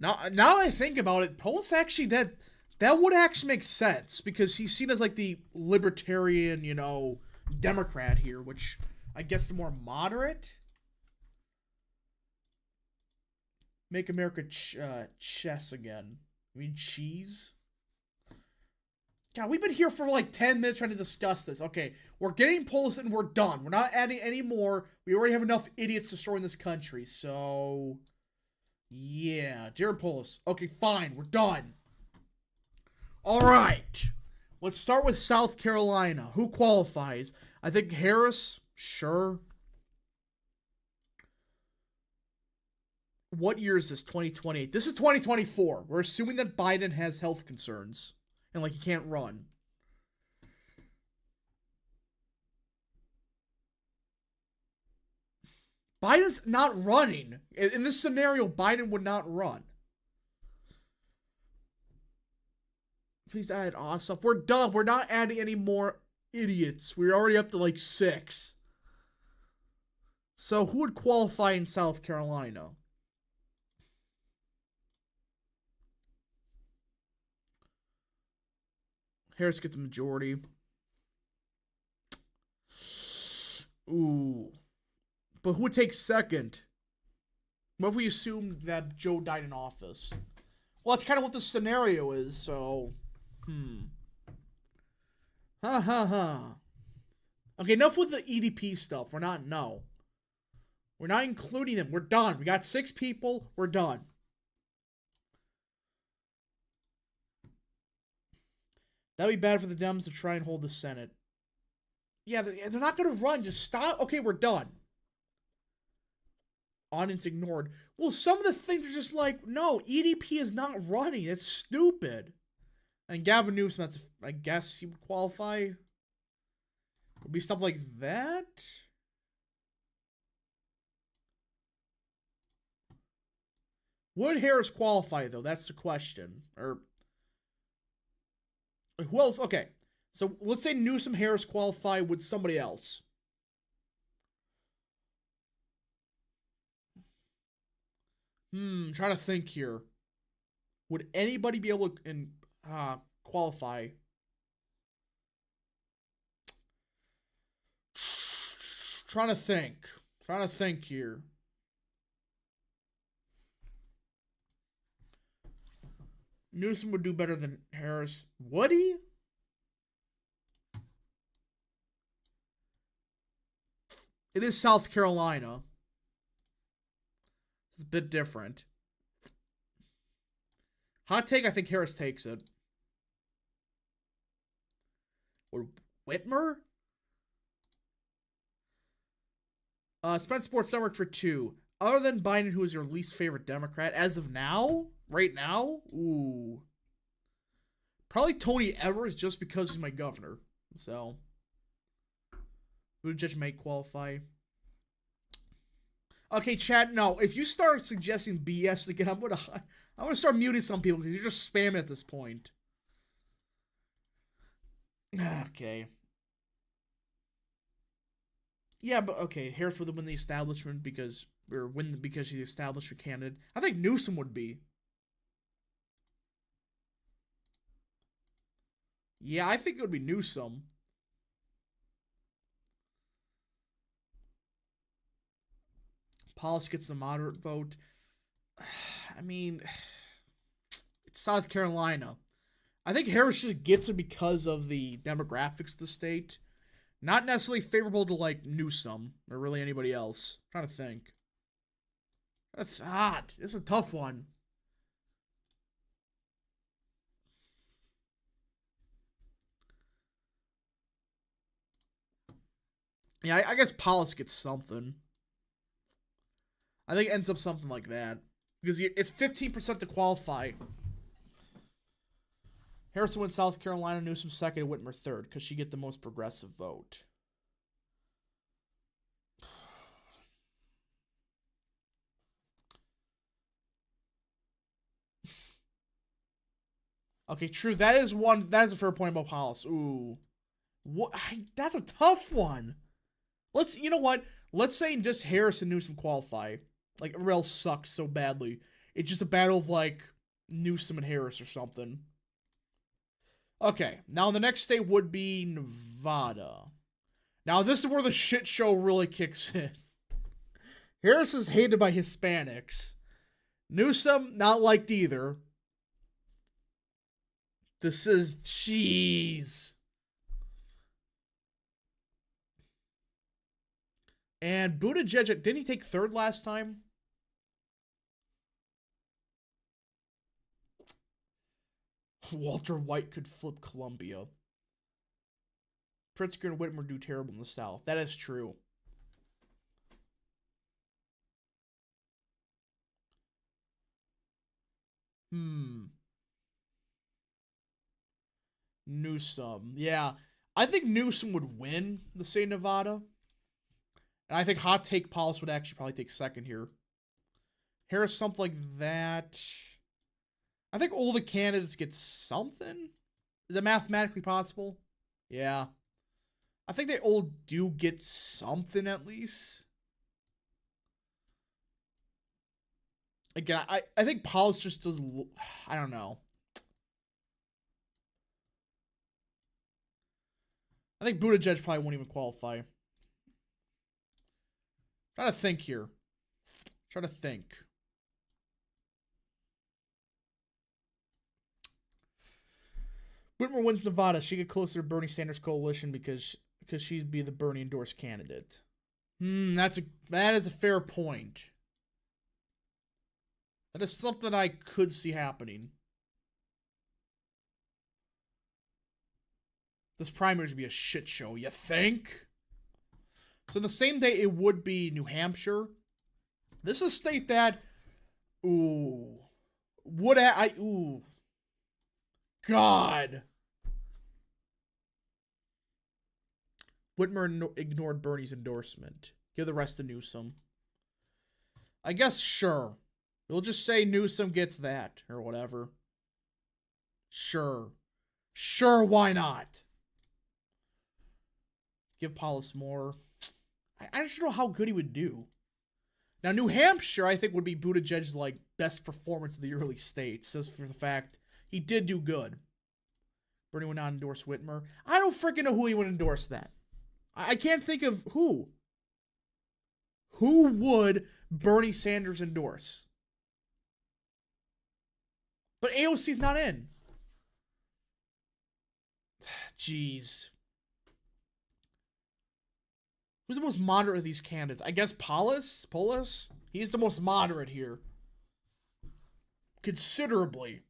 Speaker 1: Now I think about it, Polis actually that would actually make sense because he's seen as like the libertarian, you know, Democrat here, which I guess the more moderate. Make America chess again. I mean cheese. God, we've been here for like 10 minutes trying to discuss this. Okay, we're getting Polis and we're done. We're not adding any more. We already have enough idiots destroying this country, so... Yeah, Jared Polis. Okay, fine. We're done. All right. Let's start with South Carolina. Who qualifies? I think Harris. Sure. What year is this? 2028. This is 2024. We're assuming that Biden has health concerns. And, like, he can't run. Biden's not running. In this scenario, Biden would not run. Please add stuff. We're done. We're not adding any more idiots. We're already up to like 6. So who would qualify in South Carolina? Harris gets a majority. Ooh. But who would take second? What if we assume that Joe died in office? Well, that's kind of what the scenario is, so... Ha ha ha. Okay, enough with the EDP stuff. We're not including them. We're done. We got 6 people. We're done. That'd be bad for the Dems to try and hold the Senate. Yeah, they're not going to run. Just stop. Okay, we're done. Audience ignored. Well, some of the things are just like, no, EDP is not running. It's stupid. And Gavin Newsom, I guess he would qualify. Would be stuff like that. Would Harris qualify, though? That's the question. Or who else? Okay. So let's say Newsom, Harris qualify. Would somebody else? Trying to think here. Would anybody be able to qualify? Trying to think here. Newsom would do better than Harris. Would he? It is South Carolina. It's a bit different. Hot take, I think Harris takes it. Or Whitmer? Spent Sports Network for 2. Other than Biden, who is your least favorite Democrat as of now? Right now? Ooh. Probably Tony Evers just because he's my governor. So. Buttigieg may qualify. Okay, chat, no. If you start suggesting BS again, I'm gonna start muting some people because you're just spamming at this point. Okay. Yeah, but okay, Harris would win the establishment because she's the establishment candidate. I think Newsom would be. Yeah, I think it would be Newsom. Polis gets the moderate vote. I mean, it's South Carolina. I think Harris just gets it because of the demographics of the state. Not necessarily favorable to, like, Newsom or really anybody else. I'm trying to think. That's odd. This is a tough one. Yeah, I guess Polis gets something. I think it ends up something like that. Because it's 15% to qualify. Harrison wins South Carolina, Newsom second, and Whitmer third, because she get the most progressive vote. Okay, true. That is a fair point about Polis. Ooh. What? That's a tough one. You know what? Let's say just Harris and Newsom qualify. Like, everybody else sucks so badly. It's just a battle of, like, Newsom and Harris or something. Okay, now the next state would be Nevada. Now, this is where the shit show really kicks in. Harris is hated by Hispanics. Newsom, not liked either. This is cheese. And Buttigieg, didn't he take third last time? Walter White could flip Columbia. Pritzker and Whitmer do terrible in the South. That is true. Newsom. Yeah. I think Newsom would win the state of Nevada. And I think Hot Take Polis would actually probably take second here. Harris, something like that. I think all the candidates get something. Is that mathematically possible? Yeah. I think they all do get something at least. Again, I think Polis just does... I don't know. I think Buttigieg probably won't even qualify. Try to think here. Try to think. Whitmer wins Nevada. She get closer to Bernie Sanders coalition because she'd be the Bernie endorsed candidate. That is a fair point. That is something I could see happening. This primary would be a shit show, you think? So the same day it would be New Hampshire. This is a state that, ooh, God. Whitmer ignored Bernie's endorsement. Give the rest to Newsom. I guess sure. We'll just say Newsom gets that or whatever. Sure. Sure, why not? Give Polis more. I just don't know how good he would do. Now, New Hampshire, I think, would be Buttigieg's, like, best performance in the early states, just for the fact he did do good. Bernie would not endorse Whitmer. I don't freaking know who he would endorse that. I can't think of who. Who would Bernie Sanders endorse? But AOC's not in. Jeez. Who's the most moderate of these candidates? I guess Polis? He's the most moderate here. Considerably.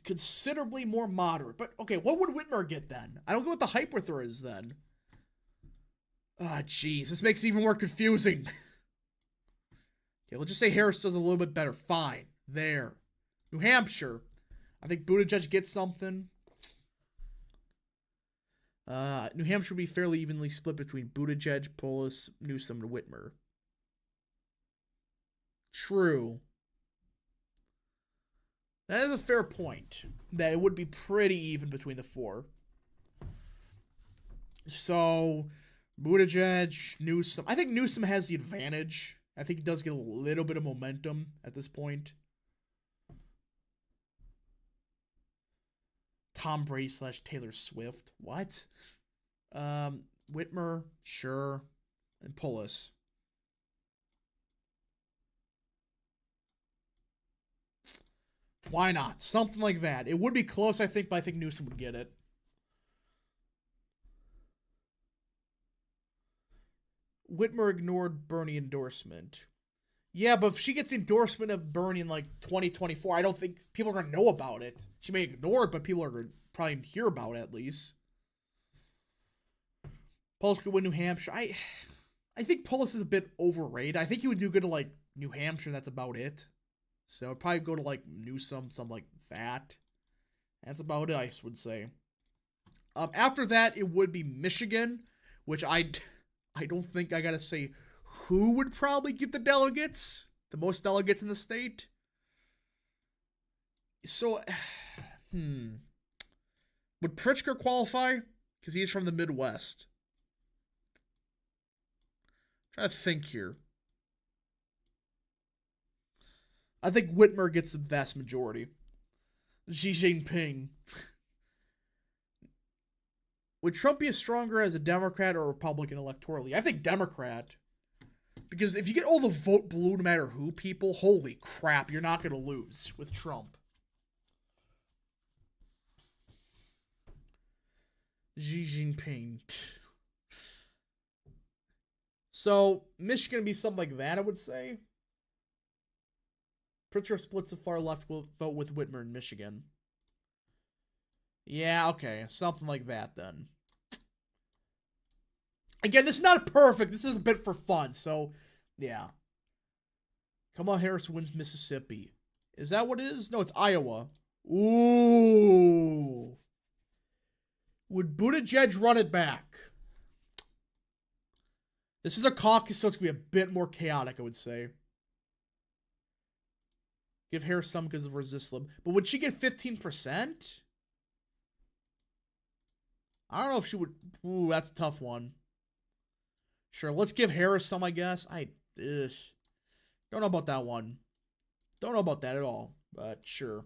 Speaker 1: Considerably more moderate. But, okay, what would Whitmer get then? I don't get what the hyperthrow is then. Ah, jeez. This makes it even more confusing. Okay, we'll just say Harris does a little bit better. Fine. There. New Hampshire. I think Buttigieg gets something. New Hampshire would be fairly evenly split between Buttigieg, Polis, Newsom, and Whitmer. True. That is a fair point. That it would be pretty even between the four. So, Buttigieg, Newsom. I think Newsom has the advantage. I think he does get a little bit of momentum at this point. Tom Brady / Taylor Swift. What? Whitmer, sure. And Polis. Why not? Something like that. It would be close, I think, but I think Newsom would get it. Whitmer ignored Bernie endorsement. Yeah, but if she gets the endorsement of Bernie in like 2024, I don't think people are going to know about it. She may ignore it, but people are going to probably hear about it at least. Polis could win New Hampshire. I think Polis is a bit overrated. I think he would do good to like New Hampshire, and that's about it. So I'd probably go to like Newsom, something like that. That's about it, I would say. After that, it would be Michigan, which I don't think I gotta say who would probably get the delegates, the most delegates in the state. So, would Pritzker qualify? Because he's from the Midwest. I'm trying to think here. I think Whitmer gets the vast majority. Xi Jinping. Would Trump be stronger as a Democrat or Republican electorally? I think Democrat. Because if you get all the vote blue no matter who people, holy crap, you're not going to lose with Trump. Xi Jinping. So, Michigan would be something like that, I would say. Pritzker splits the far left vote with Whitmer in Michigan. Yeah, okay. Something like that, then. Again, this is not perfect. This is a bit for fun, so, yeah. Kamala Harris wins Mississippi. Is that what it is? No, it's Iowa. Ooh. Would Buttigieg run it back? This is a caucus, so it's going to be a bit more chaotic, I would say. Give Harris some because of resist. But would she get 15%? I don't know if she would. Ooh, that's a tough one. Sure, let's give Harris some, I guess. Don't know about that one. Don't know about that at all, but sure.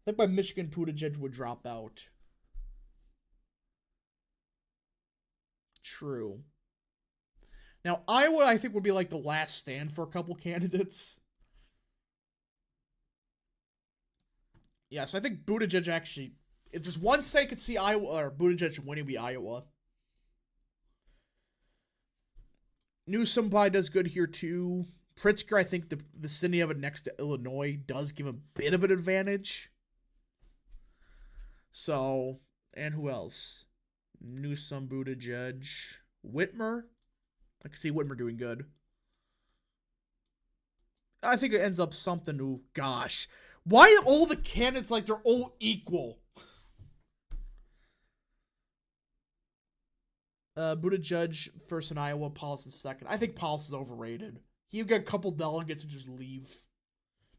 Speaker 1: I think by Michigan, Buttigieg would drop out. True. Now, Iowa, I think, would be like the last stand for a couple candidates. Yeah, so I think Buttigieg actually, if there's one state could see Iowa or Buttigieg winning, be Iowa. Newsom probably does good here too. Pritzker, I think the vicinity of it next to Illinois does give a bit of an advantage. So, and who else? Newsom, Buttigieg, Whitmer. I can see Whitmer doing good. I think it ends up something. Ooh, gosh. Why are all the candidates like they're all equal? Buttigieg first in Iowa, Polis in second. I think Polis is overrated. He'll get a couple delegates and just leave.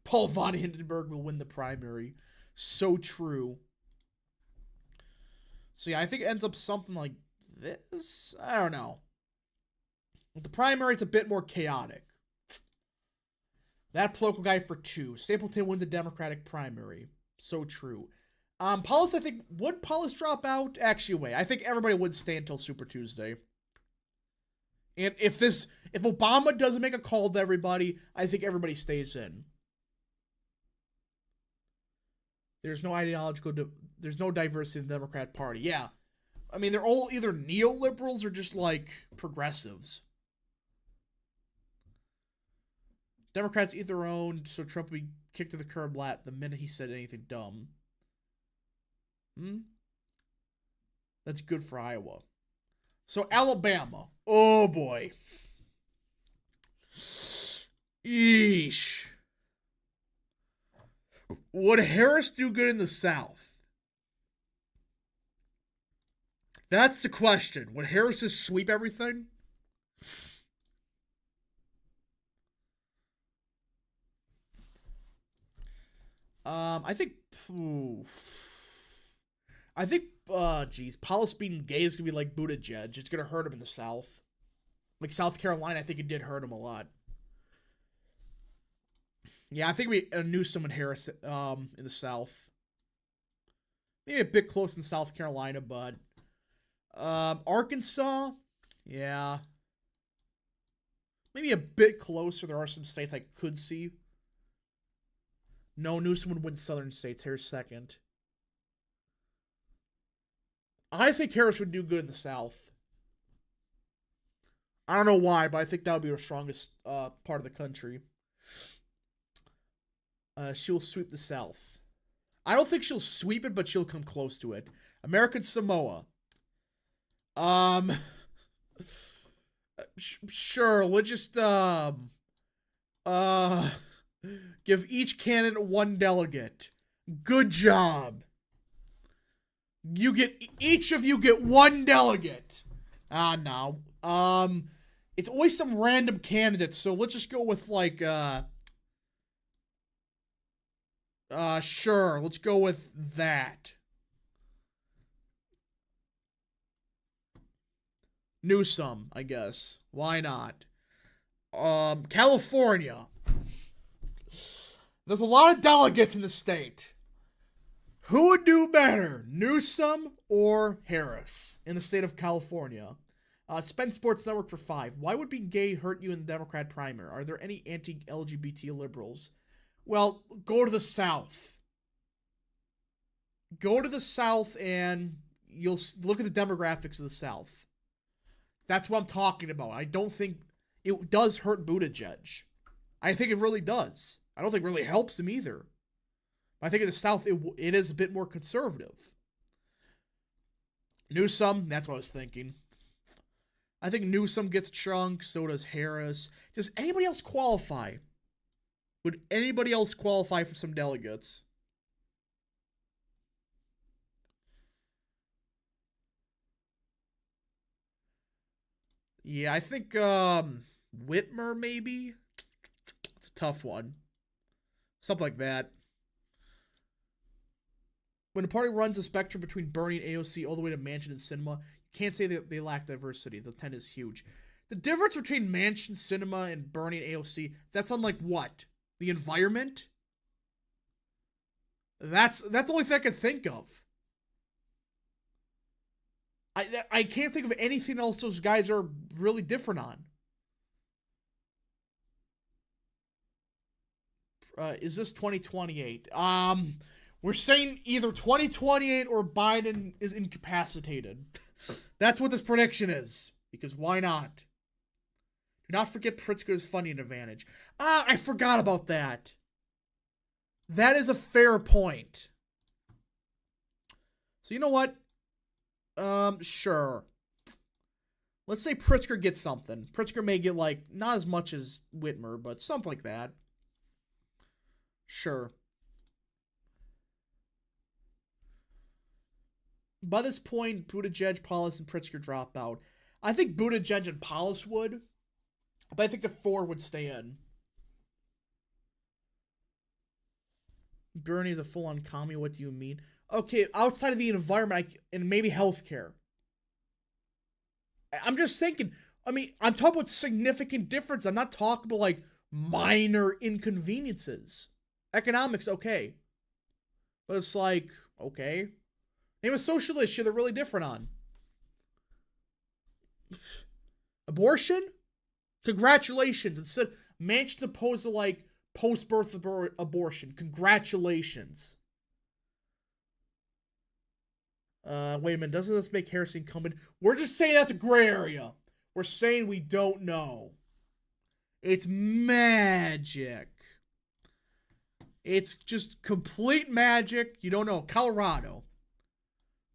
Speaker 1: Paul von Hindenburg will win the primary. So true. So yeah, I think it ends up something like this. I don't know. With the primary, it's a bit more chaotic. That political guy for 2. Stapleton wins a Democratic primary. So true. Polis, I think, would Polis drop out? Actually, wait. I think everybody would stay until Super Tuesday. And if Obama doesn't make a call to everybody, I think everybody stays in. There's no there's no diversity in the Democrat Party. Yeah. I mean, they're all either neoliberals or just like progressives. Democrats eat their own, so Trump will be kicked to the curb the minute he said anything dumb. That's good for Iowa. So Alabama. Oh boy. Yeesh. Would Harris do good in the South? That's the question. Would Harris just sweep everything? I think. I think. Paulus being gay is gonna be like Buttigieg. It's gonna hurt him in the South. Like South Carolina, I think it did hurt him a lot. Yeah, I think we knew someone Harris in the South. Maybe a bit close in South Carolina, but Arkansas, yeah, maybe a bit closer. There are some states I could see. No, Newsom would win Southern states. Harris second. I think Harris would do good in the South. I don't know why, but I think that would be our strongest part of the country. She'll sweep the South. I don't think she'll sweep it, but she'll come close to it. American Samoa. Um, sure. We'll just give each candidate one delegate. Good job. Each of you get one delegate. No. It's always some random candidate, so let's just go with like sure, let's go with that. Newsom, I guess. Why not? California. There's a lot of delegates in the state. Who would do better, Newsom or Harris in the state of California? Spend Sports Network for 5. Why would being gay hurt you in the Democrat primary? Are there any anti-LGBT liberals? Well, go to the South. Go to the South and you'll look at the demographics of the South. That's what I'm talking about. I don't think it does hurt Buttigieg. I think it really does. I don't think it really helps him either. I think in the South, it is a bit more conservative. Newsom, that's what I was thinking. I think Newsom gets a chunk, so does Harris. Does anybody else qualify? Would anybody else qualify for some delegates? Yeah, I think Whitmer, maybe? It's a tough one. Something like that. When a party runs a spectrum between Bernie and AOC all the way to Manchin and Sinema, you can't say that they lack diversity. The 10 is huge. The difference between Manchin, Sinema, and Bernie and AOC, that's on like what? The environment? That's the only thing I can think of. I can't think of anything else those guys are really different on. Is this 2028? We're saying either 2028 or Biden is incapacitated. That's what this prediction is. Because why not? Do not forget Pritzker's funding advantage. I forgot about that. That is a fair point. So you know what? Sure. Let's say Pritzker gets something. Pritzker may get, like, not as much as Whitmer, but something like that. Sure. By this point, Buttigieg, Paulus, and Pritzker drop out. I think Buttigieg and Paulus would, but I think the 4 would stay in. Bernie is a full-on commie. What do you mean? Okay, outside of the environment and maybe healthcare. I'm just thinking, I mean, I'm talking about significant difference. I'm not talking about, like, minor inconveniences. Economics, okay. But it's like, okay. Name a social issue they're really different on. Abortion? Congratulations. Instead, Manchin opposed to, like, post-birth abortion. Congratulations. Wait a minute. Doesn't this make Harris incumbent? We're just saying that's a gray area. We're saying we don't know. It's magic. It's just complete magic. You don't know. Colorado.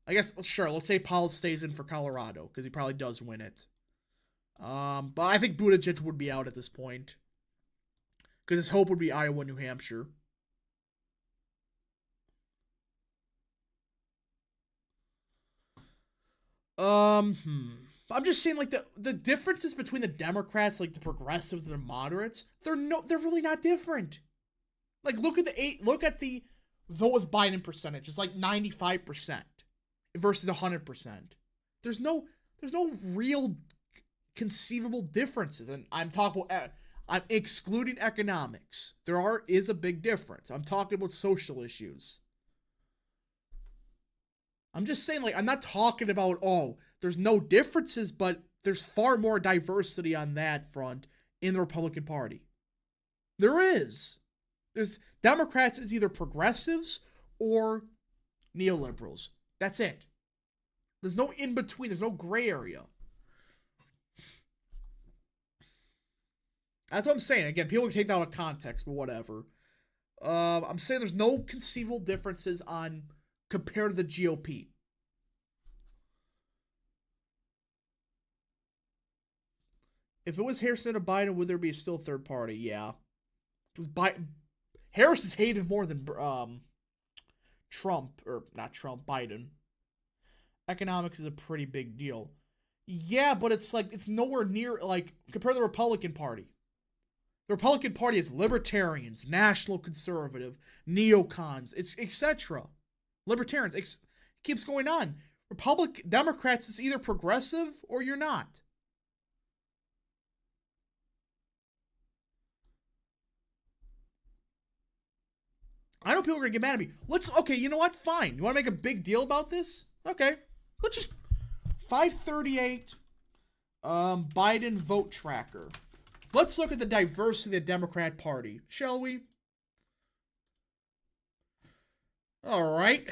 Speaker 1: I guess, sure, let's say Powell stays in for Colorado, because he probably does win it. But I think Buttigieg would be out at this point. Because his hope would be Iowa, New Hampshire. I'm just saying, like, the differences between the Democrats, like the progressives and the moderates, they're really not different. Like, look at the vote with Biden percentage. It's like 95% versus 100%. There's no real conceivable differences, and I'm excluding economics. There is a big difference. I'm talking about social issues. I'm just saying, like, I'm not talking about, there's no differences, but there's far more diversity on that front in the Republican Party. There is. There's Democrats is either progressives or neoliberals. That's it. There's no in between. There's no gray area. That's what I'm saying. Again, people can take that out of context, but whatever. I'm saying there's no conceivable differences compared to the GOP. If it was Harrison or Biden, would there be still a third party? Yeah. Because Harris is hated more than Biden. Economics is a pretty big deal. Yeah, but it's nowhere near, like, compare the Republican Party. The Republican Party is libertarians, national conservative, neocons, etc. Libertarians. It keeps going on. Democrats is either progressive or you're not. I know people are going to get mad at me. Okay, you know what? Fine. You want to make a big deal about this? Okay. Let's just 538 Biden vote tracker. Let's look at the diversity of the Democrat Party, shall we? All right.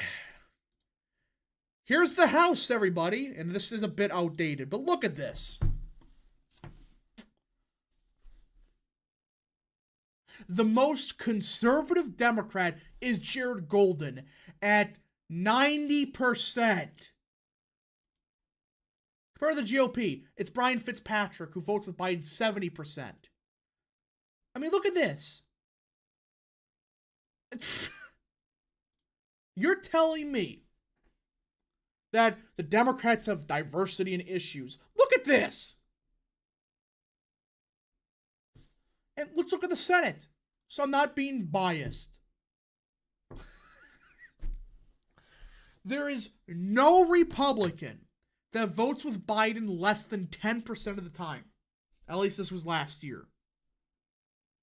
Speaker 1: Here's the House, everybody. And this is a bit outdated, but look at this. The most conservative Democrat is Jared Golden at 90%. Compare the GOP. It's Brian Fitzpatrick, who votes with Biden 70%. I mean, look at this. You're telling me that the Democrats have diversity in issues. Look at this. And let's look at the Senate. So I'm not being biased. There is no Republican that votes with Biden less than 10% of the time. At least this was last year.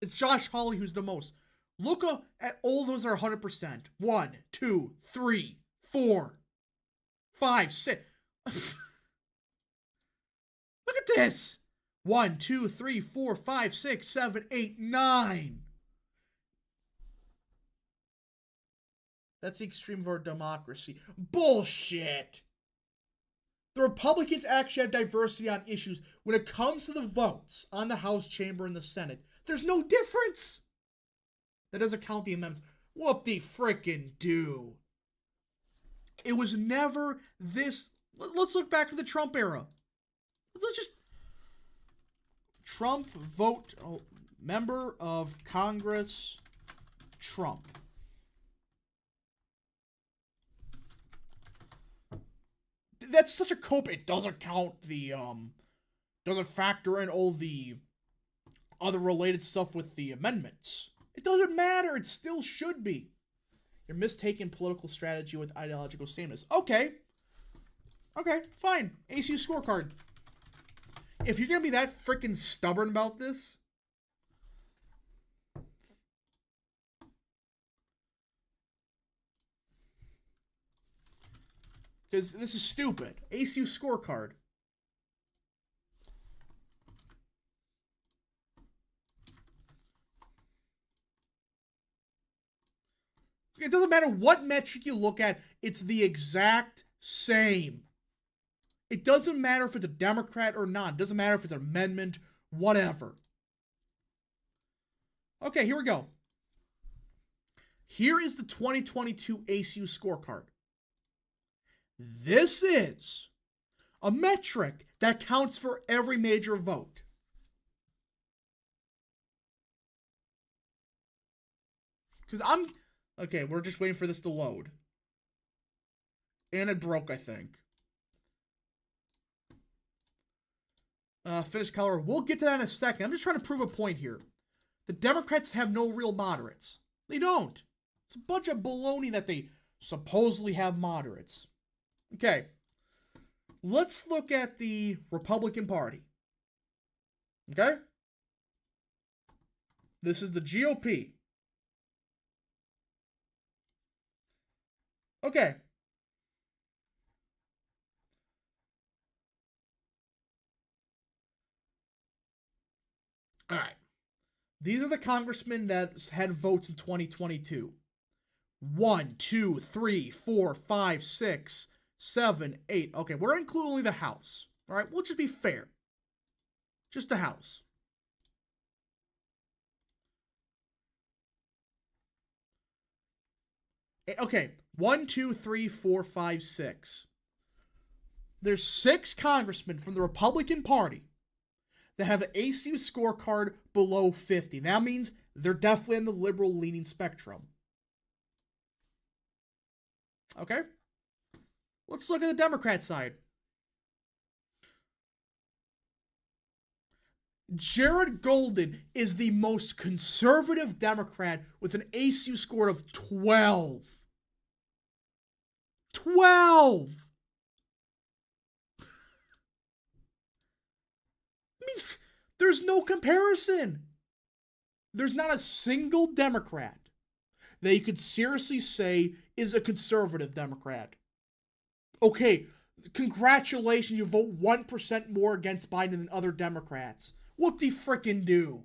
Speaker 1: It's Josh Hawley who's the most. Look at all those are 100%. 1, 2, 3, 4, 5, 6. Look at this. 1, 2, 3, 4, 5, 6, 7, 8, 9. That's the extreme of our democracy. Bullshit. The Republicans actually have diversity on issues. When it comes to the votes on the House chamber and the Senate, there's no difference. That doesn't count the amendments. Whoop-de-frickin-do. It was never this. Let's look back to the Trump era. Let's just. Trump vote. Member of Congress. Trump. That's such a cope. It doesn't count the, doesn't factor in all the other related stuff with the amendments. It doesn't matter. It still should be. You're mistaking political strategy with ideological sameness. Okay. Okay, fine. ACU scorecard. If you're going to be that freaking stubborn about this, because this is stupid. ACU scorecard. It doesn't matter what metric you look at, it's the exact same. It doesn't matter if it's a Democrat or not. It doesn't matter if it's an amendment, whatever. Okay, here we go. Here is the 2022 ACU scorecard. This is a metric that counts for every major vote. Because okay, we're just waiting for this to load. And it broke, I think. Finish color. We'll get to that in a second. I'm just trying to prove a point here. The Democrats have no real moderates. They don't. It's a bunch of baloney that they supposedly have moderates. Okay. Let's look at the Republican Party. Okay? This is the GOP. Okay. All right. These are the congressmen that had votes in 2022. 1, 2, 3, 4, 5, 6, 7, 8. Okay, we're going to include only the House. All right, we'll just be fair. Just the House. Okay, 1, 2, 3, 4, 5, 6. There's 6 congressmen from the Republican Party that have an ACU scorecard below 50. That means they're definitely on the liberal-leaning spectrum. Okay? Let's look at the Democrat side. Jared Golden is the most conservative Democrat with an ACU score of 12. 12! I mean, there's no comparison. There's not a single Democrat that you could seriously say is a conservative Democrat. Okay, congratulations, you vote 1% more against Biden than other Democrats. Whoop-de-frickin' do.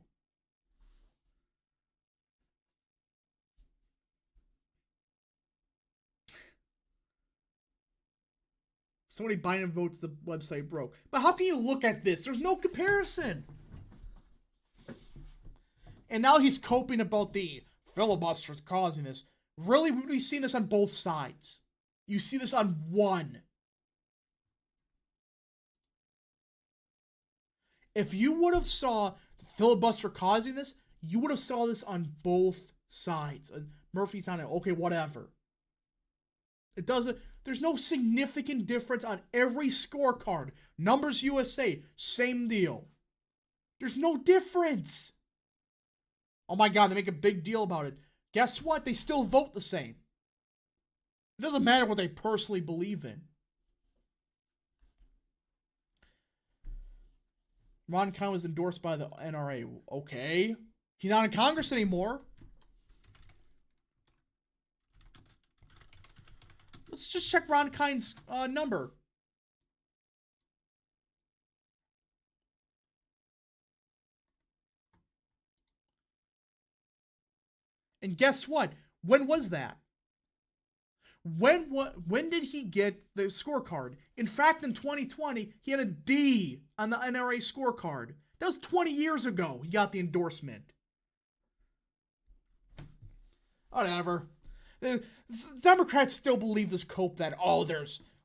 Speaker 1: So many Biden votes, the website broke. But how can you look at this? There's no comparison. And now he's coping about the filibusters causing this. Really, we've seen this on both sides. You see this on one. If you would have saw the filibuster causing this, you would have saw this on both sides. Murphy's on it. Okay, whatever. It doesn't. There's no significant difference on every scorecard. Numbers USA, same deal. There's no difference. Oh my God, they make a big deal about it. Guess what? They still vote the same. It doesn't matter what they personally believe in. Ron Kine was endorsed by the NRA. Okay. He's not in Congress anymore. Let's just check Ron Kine's number. And guess what? When was that? When did he get the scorecard? In fact, in 2020, he had a D on the NRA scorecard. That was 20 years ago he got the endorsement. Whatever. The Democrats still believe this cope that,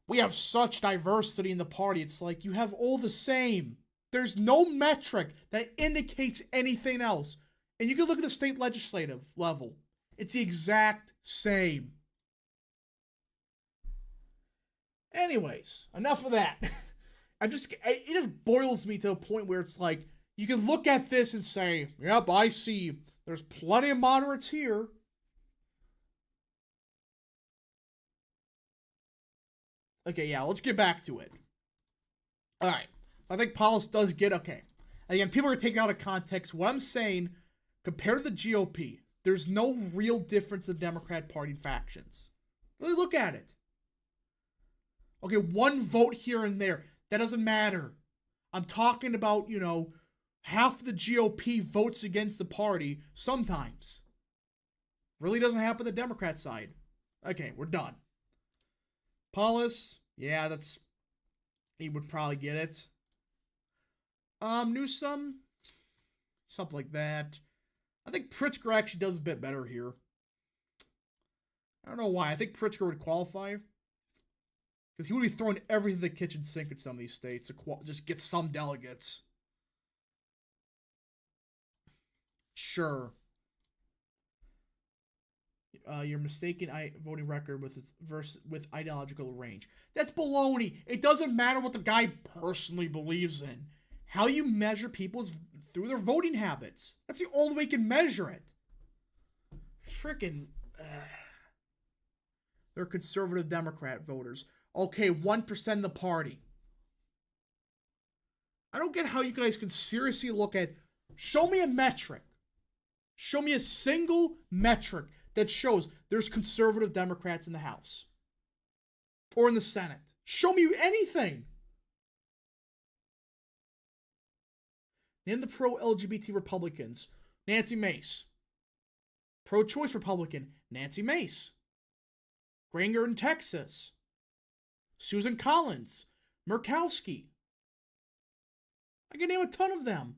Speaker 1: we have such diversity in the party. It's like, you have all the same. There's no metric that indicates anything else. And you can look at the state legislative level. It's the exact same. Anyways, enough of that. It just boils me to a point where it's like, you can look at this and say, yep, I see. There's plenty of moderates here. Okay, yeah, let's get back to it. All right. I think Paulus does get, okay. Again, people are taking out of context. What I'm saying, compared to the GOP, there's no real difference in the Democrat Party factions. Really look at it. Okay, one vote here and there. That doesn't matter. I'm talking about, half the GOP votes against the party sometimes. Really doesn't happen on the Democrat side. Okay, we're done. Paulus, yeah, he would probably get it. Newsom, something like that. I think Pritzker actually does a bit better here. I don't know why. I think Pritzker would qualify. Because he would be throwing everything in the kitchen sink in some of these states to just get some delegates. Sure. Your mistaken voting record with ideological range. That's baloney. It doesn't matter what the guy personally believes in. How you measure people's through their voting habits. That's the only way you can measure it. Freaking. They're conservative Democrat voters. Okay, 1% of the party. I don't get how you guys can seriously look at. Show me a metric. Show me a single metric that shows there's conservative Democrats in the House or in the Senate. Show me anything. Name the pro-LGBT Republicans. Nancy Mace. Pro-choice Republican. Nancy Mace. Granger in Texas. Susan Collins. Murkowski. I can name a ton of them.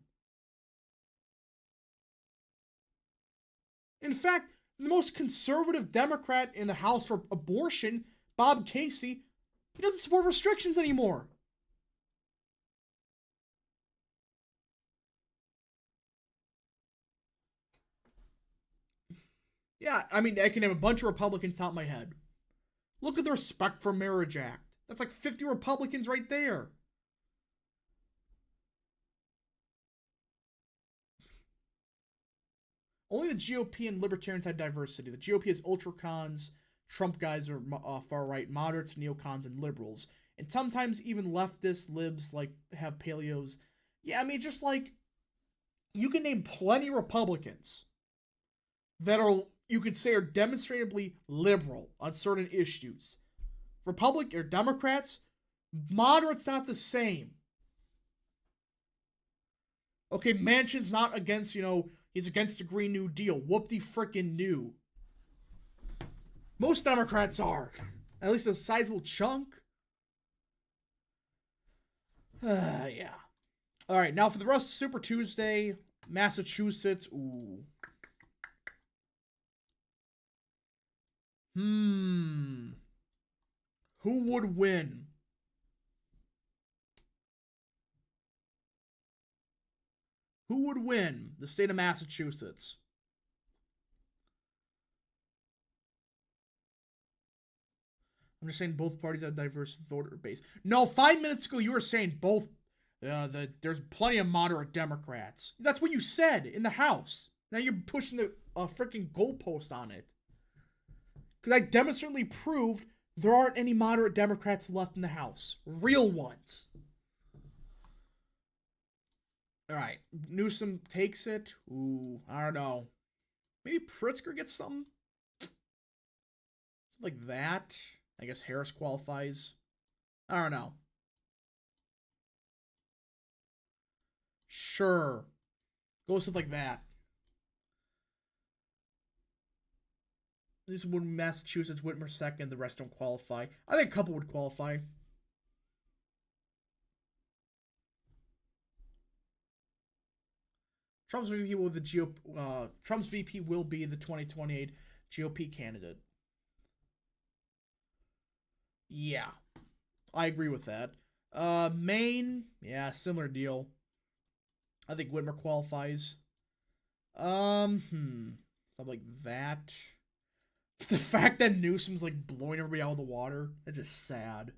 Speaker 1: In fact, the most conservative Democrat in the House for abortion, Bob Casey, he doesn't support restrictions anymore. Yeah, I mean, I can name a bunch of Republicans out of my head. Look at the Respect for Marriage Act. That's like 50 Republicans right there. Only the GOP and libertarians had diversity. The GOP has ultra-cons, Trump guys are far-right, moderates, neocons, and liberals. And sometimes even leftist libs like have paleos. Yeah, I mean, just like, you can name plenty of Republicans that are, you could say, are demonstrably liberal on certain issues. Republican or Democrats, moderates not the same. Okay, Manchin's not against, he's against the Green New Deal. Whoop-de-frickin-do. Most Democrats are. At least a sizable chunk. Yeah. Alright, now for the rest of Super Tuesday, Massachusetts. Ooh. Who would win? Who would win the state of Massachusetts? I'm just saying both parties have a diverse voter base. No, 5 minutes ago you were saying both. There's plenty of moderate Democrats. That's what you said in the House. Now you're pushing the freaking goalpost on it. Because I demonstrably proved there aren't any moderate Democrats left in the House. Real ones. Alright, Newsom takes it. Ooh, I don't know. Maybe Pritzker gets something? Something like that. I guess Harris qualifies. I don't know. Sure. Go something like that. This would Massachusetts, Whitmer second, the rest don't qualify. I think a couple would qualify. Trump's VP will be the Trump's VP will be the 2028 GOP candidate. Yeah, I agree with that. Maine, yeah, similar deal. I think Whitmer qualifies. Something like that. The fact that Newsom's like blowing everybody out of the water, that's just sad.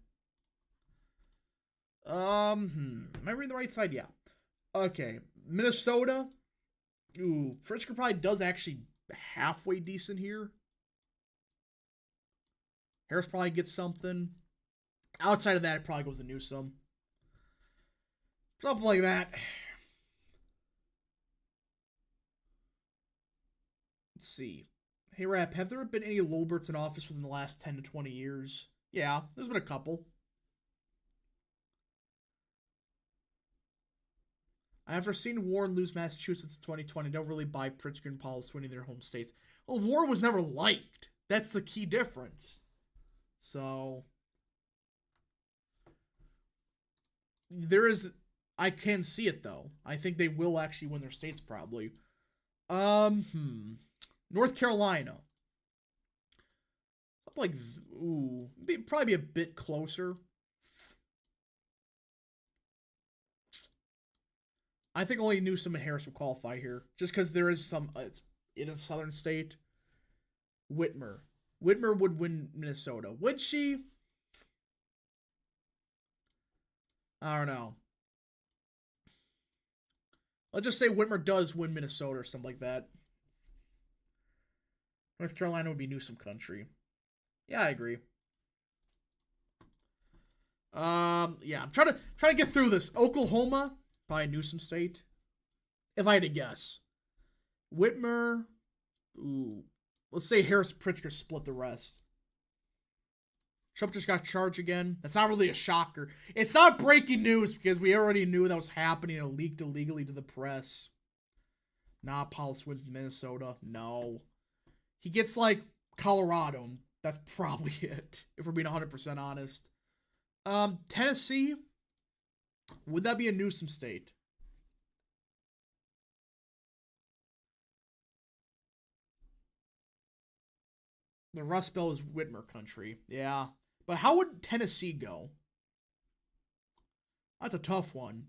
Speaker 1: Am I reading the right side? Yeah. Okay, Minnesota. Ooh, Pritzker probably does actually halfway decent here. Harris probably gets something. Outside of that, it probably goes to Newsom. Something like that. Let's see. Hey, Rap, have there been any Lulberts in office within the last 10 to 20 years? Yeah, there's been a couple. After seeing Warren lose Massachusetts in 2020, don't really buy Pritzker and Pauls winning their home states. Well, Warren was never liked. That's the key difference. So, there is, I can see it though. I think they will actually win their states probably. North Carolina. like, ooh, probably be a bit closer. I think only Newsom and Harris will qualify here, just because there is some. It's in a southern state. Whitmer. Whitmer would win Minnesota. Would she? I don't know. Let's just say Whitmer does win Minnesota or something like that. North Carolina would be Newsom country. Yeah, I agree. Yeah, I'm trying to get through this. Oklahoma, probably Newsom state. If I had to guess. Whitmer, ooh. Let's say Harris Pritzker split the rest. Trump just got charged again. That's not really a shocker. It's not breaking news because we already knew that was happening and leaked illegally to the press. Nah, Paulus wins Minnesota. No. He gets like Colorado. That's probably it, if we're being 100% honest. Tennessee, would that be a Newsom state? The Rust Belt is Whitmer country. Yeah. But how would Tennessee go? That's a tough one.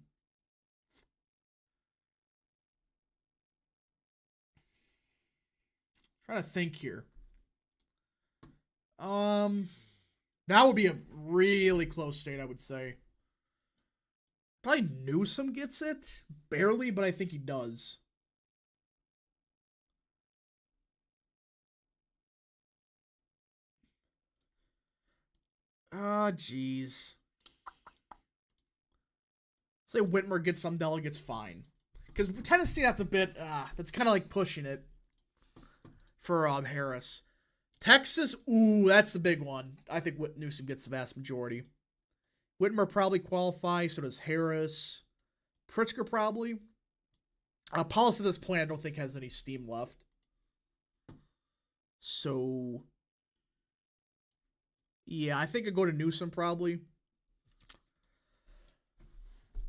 Speaker 1: Trying to think here. That would be a really close state, I would say. Probably Newsom gets it. Barely, but I think he does. Ah, jeez. Say Whitmer gets some delegates, fine. Because Tennessee, that's a bit, that's kind of like pushing it for Harris. Texas, ooh, that's the big one. I think Newsom gets the vast majority. Whitmer probably qualifies, so does Harris. Pritzker probably. Paulus at this point, I don't think has any steam left. So, yeah, I think I'd go to Newsom probably.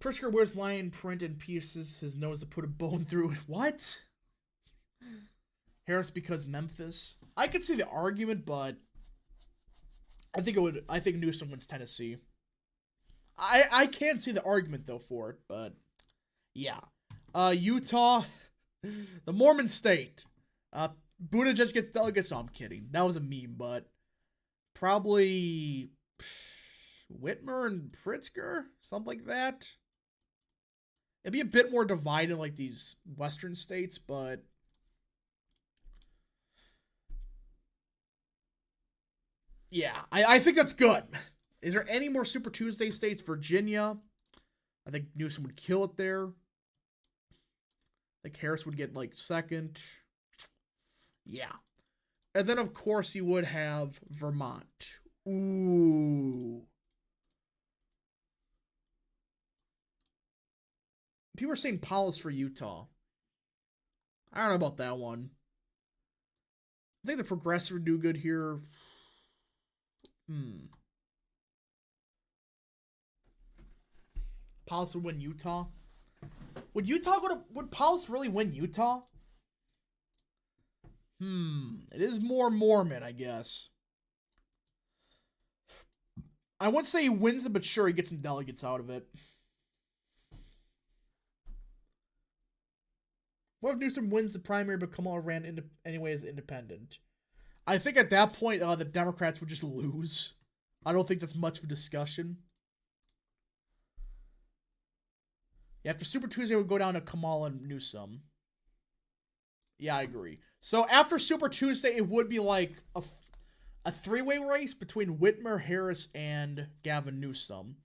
Speaker 1: Pritzker wears lion print in pieces, his nose to put a bone through it. What? Harris because Memphis. I could see the argument, but I think Newsom wins Tennessee. I can't see the argument though for it, but yeah. Utah, the Mormon state. Buddha just gets delegates. No, I'm kidding. That was a meme, but probably Whitmer and Pritzker, something like that. It'd be a bit more divided like these western states, but yeah, I think that's good. Is there any more Super Tuesday states? Virginia. I think Newsom would kill it there. I think Harris would get like second. Yeah. And then of course you would have Vermont. Ooh. People are saying Paulus for Utah. I don't know about that one. I think the progressive would do good here. Paulus would win Utah. Would Paulus really win Utah? It is more Mormon, I guess. I wouldn't say he wins it, but sure, he gets some delegates out of it. What if Newsom wins the primary but Kamala ran anyway as independent? I think at that point, the Democrats would just lose. I don't think that's much of a discussion. Yeah, after Super Tuesday, would go down to Kamala and Newsom. Yeah, I agree. So after Super Tuesday, it would be like a three-way race between Whitmer, Harris, and Gavin Newsom.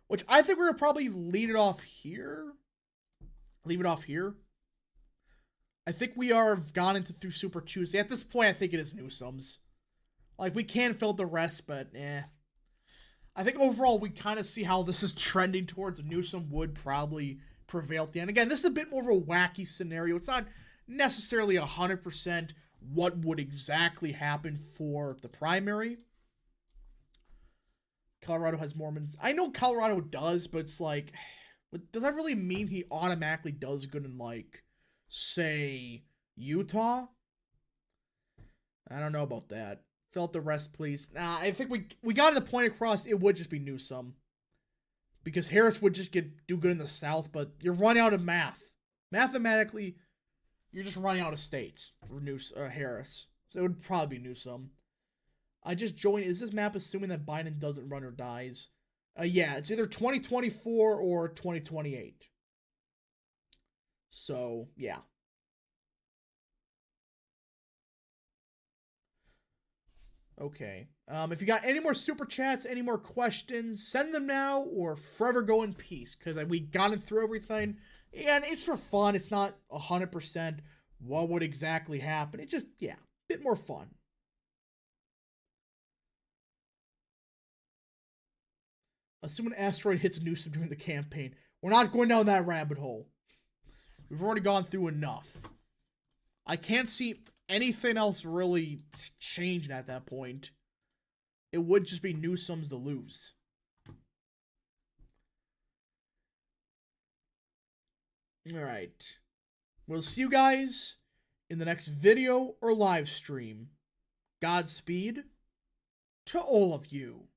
Speaker 1: Which I think we're going to probably leave it off here. I think we are gone through Super Tuesday. At this point, I think it is Newsom's. Like, we can fill the rest, but I think overall we kind of see how this is trending towards Newsom would probably prevail at the end. Again, this is a bit more of a wacky scenario. It's not necessarily 100% what would exactly happen for the primary. Colorado has Mormons. I know Colorado does, but it's like, does that really mean he automatically does good in, like, say, Utah? I don't know about that. Fill out the rest, please. Nah, I think we got the point across. It would just be Newsom. Because Harris would just do good in the South, but you're running out of math. Mathematically, you're just running out of states for Harris. So it would probably be Newsom. I just joined. Is this map assuming that Biden doesn't run or dies? Yeah, it's either 2024 or 2028. So, yeah. Okay. If you got any more super chats, any more questions, send them now or forever go in peace. Because we gotten through everything. And it's for fun. It's not 100% what would exactly happen. It just, yeah, a bit more fun. Assume an asteroid hits Newsom during the campaign. We're not going down that rabbit hole. We've already gone through enough. I can't see anything else really changing at that point. It would just be Newsom's to lose. Alright. We'll see you guys in the next video or live stream. Godspeed to all of you.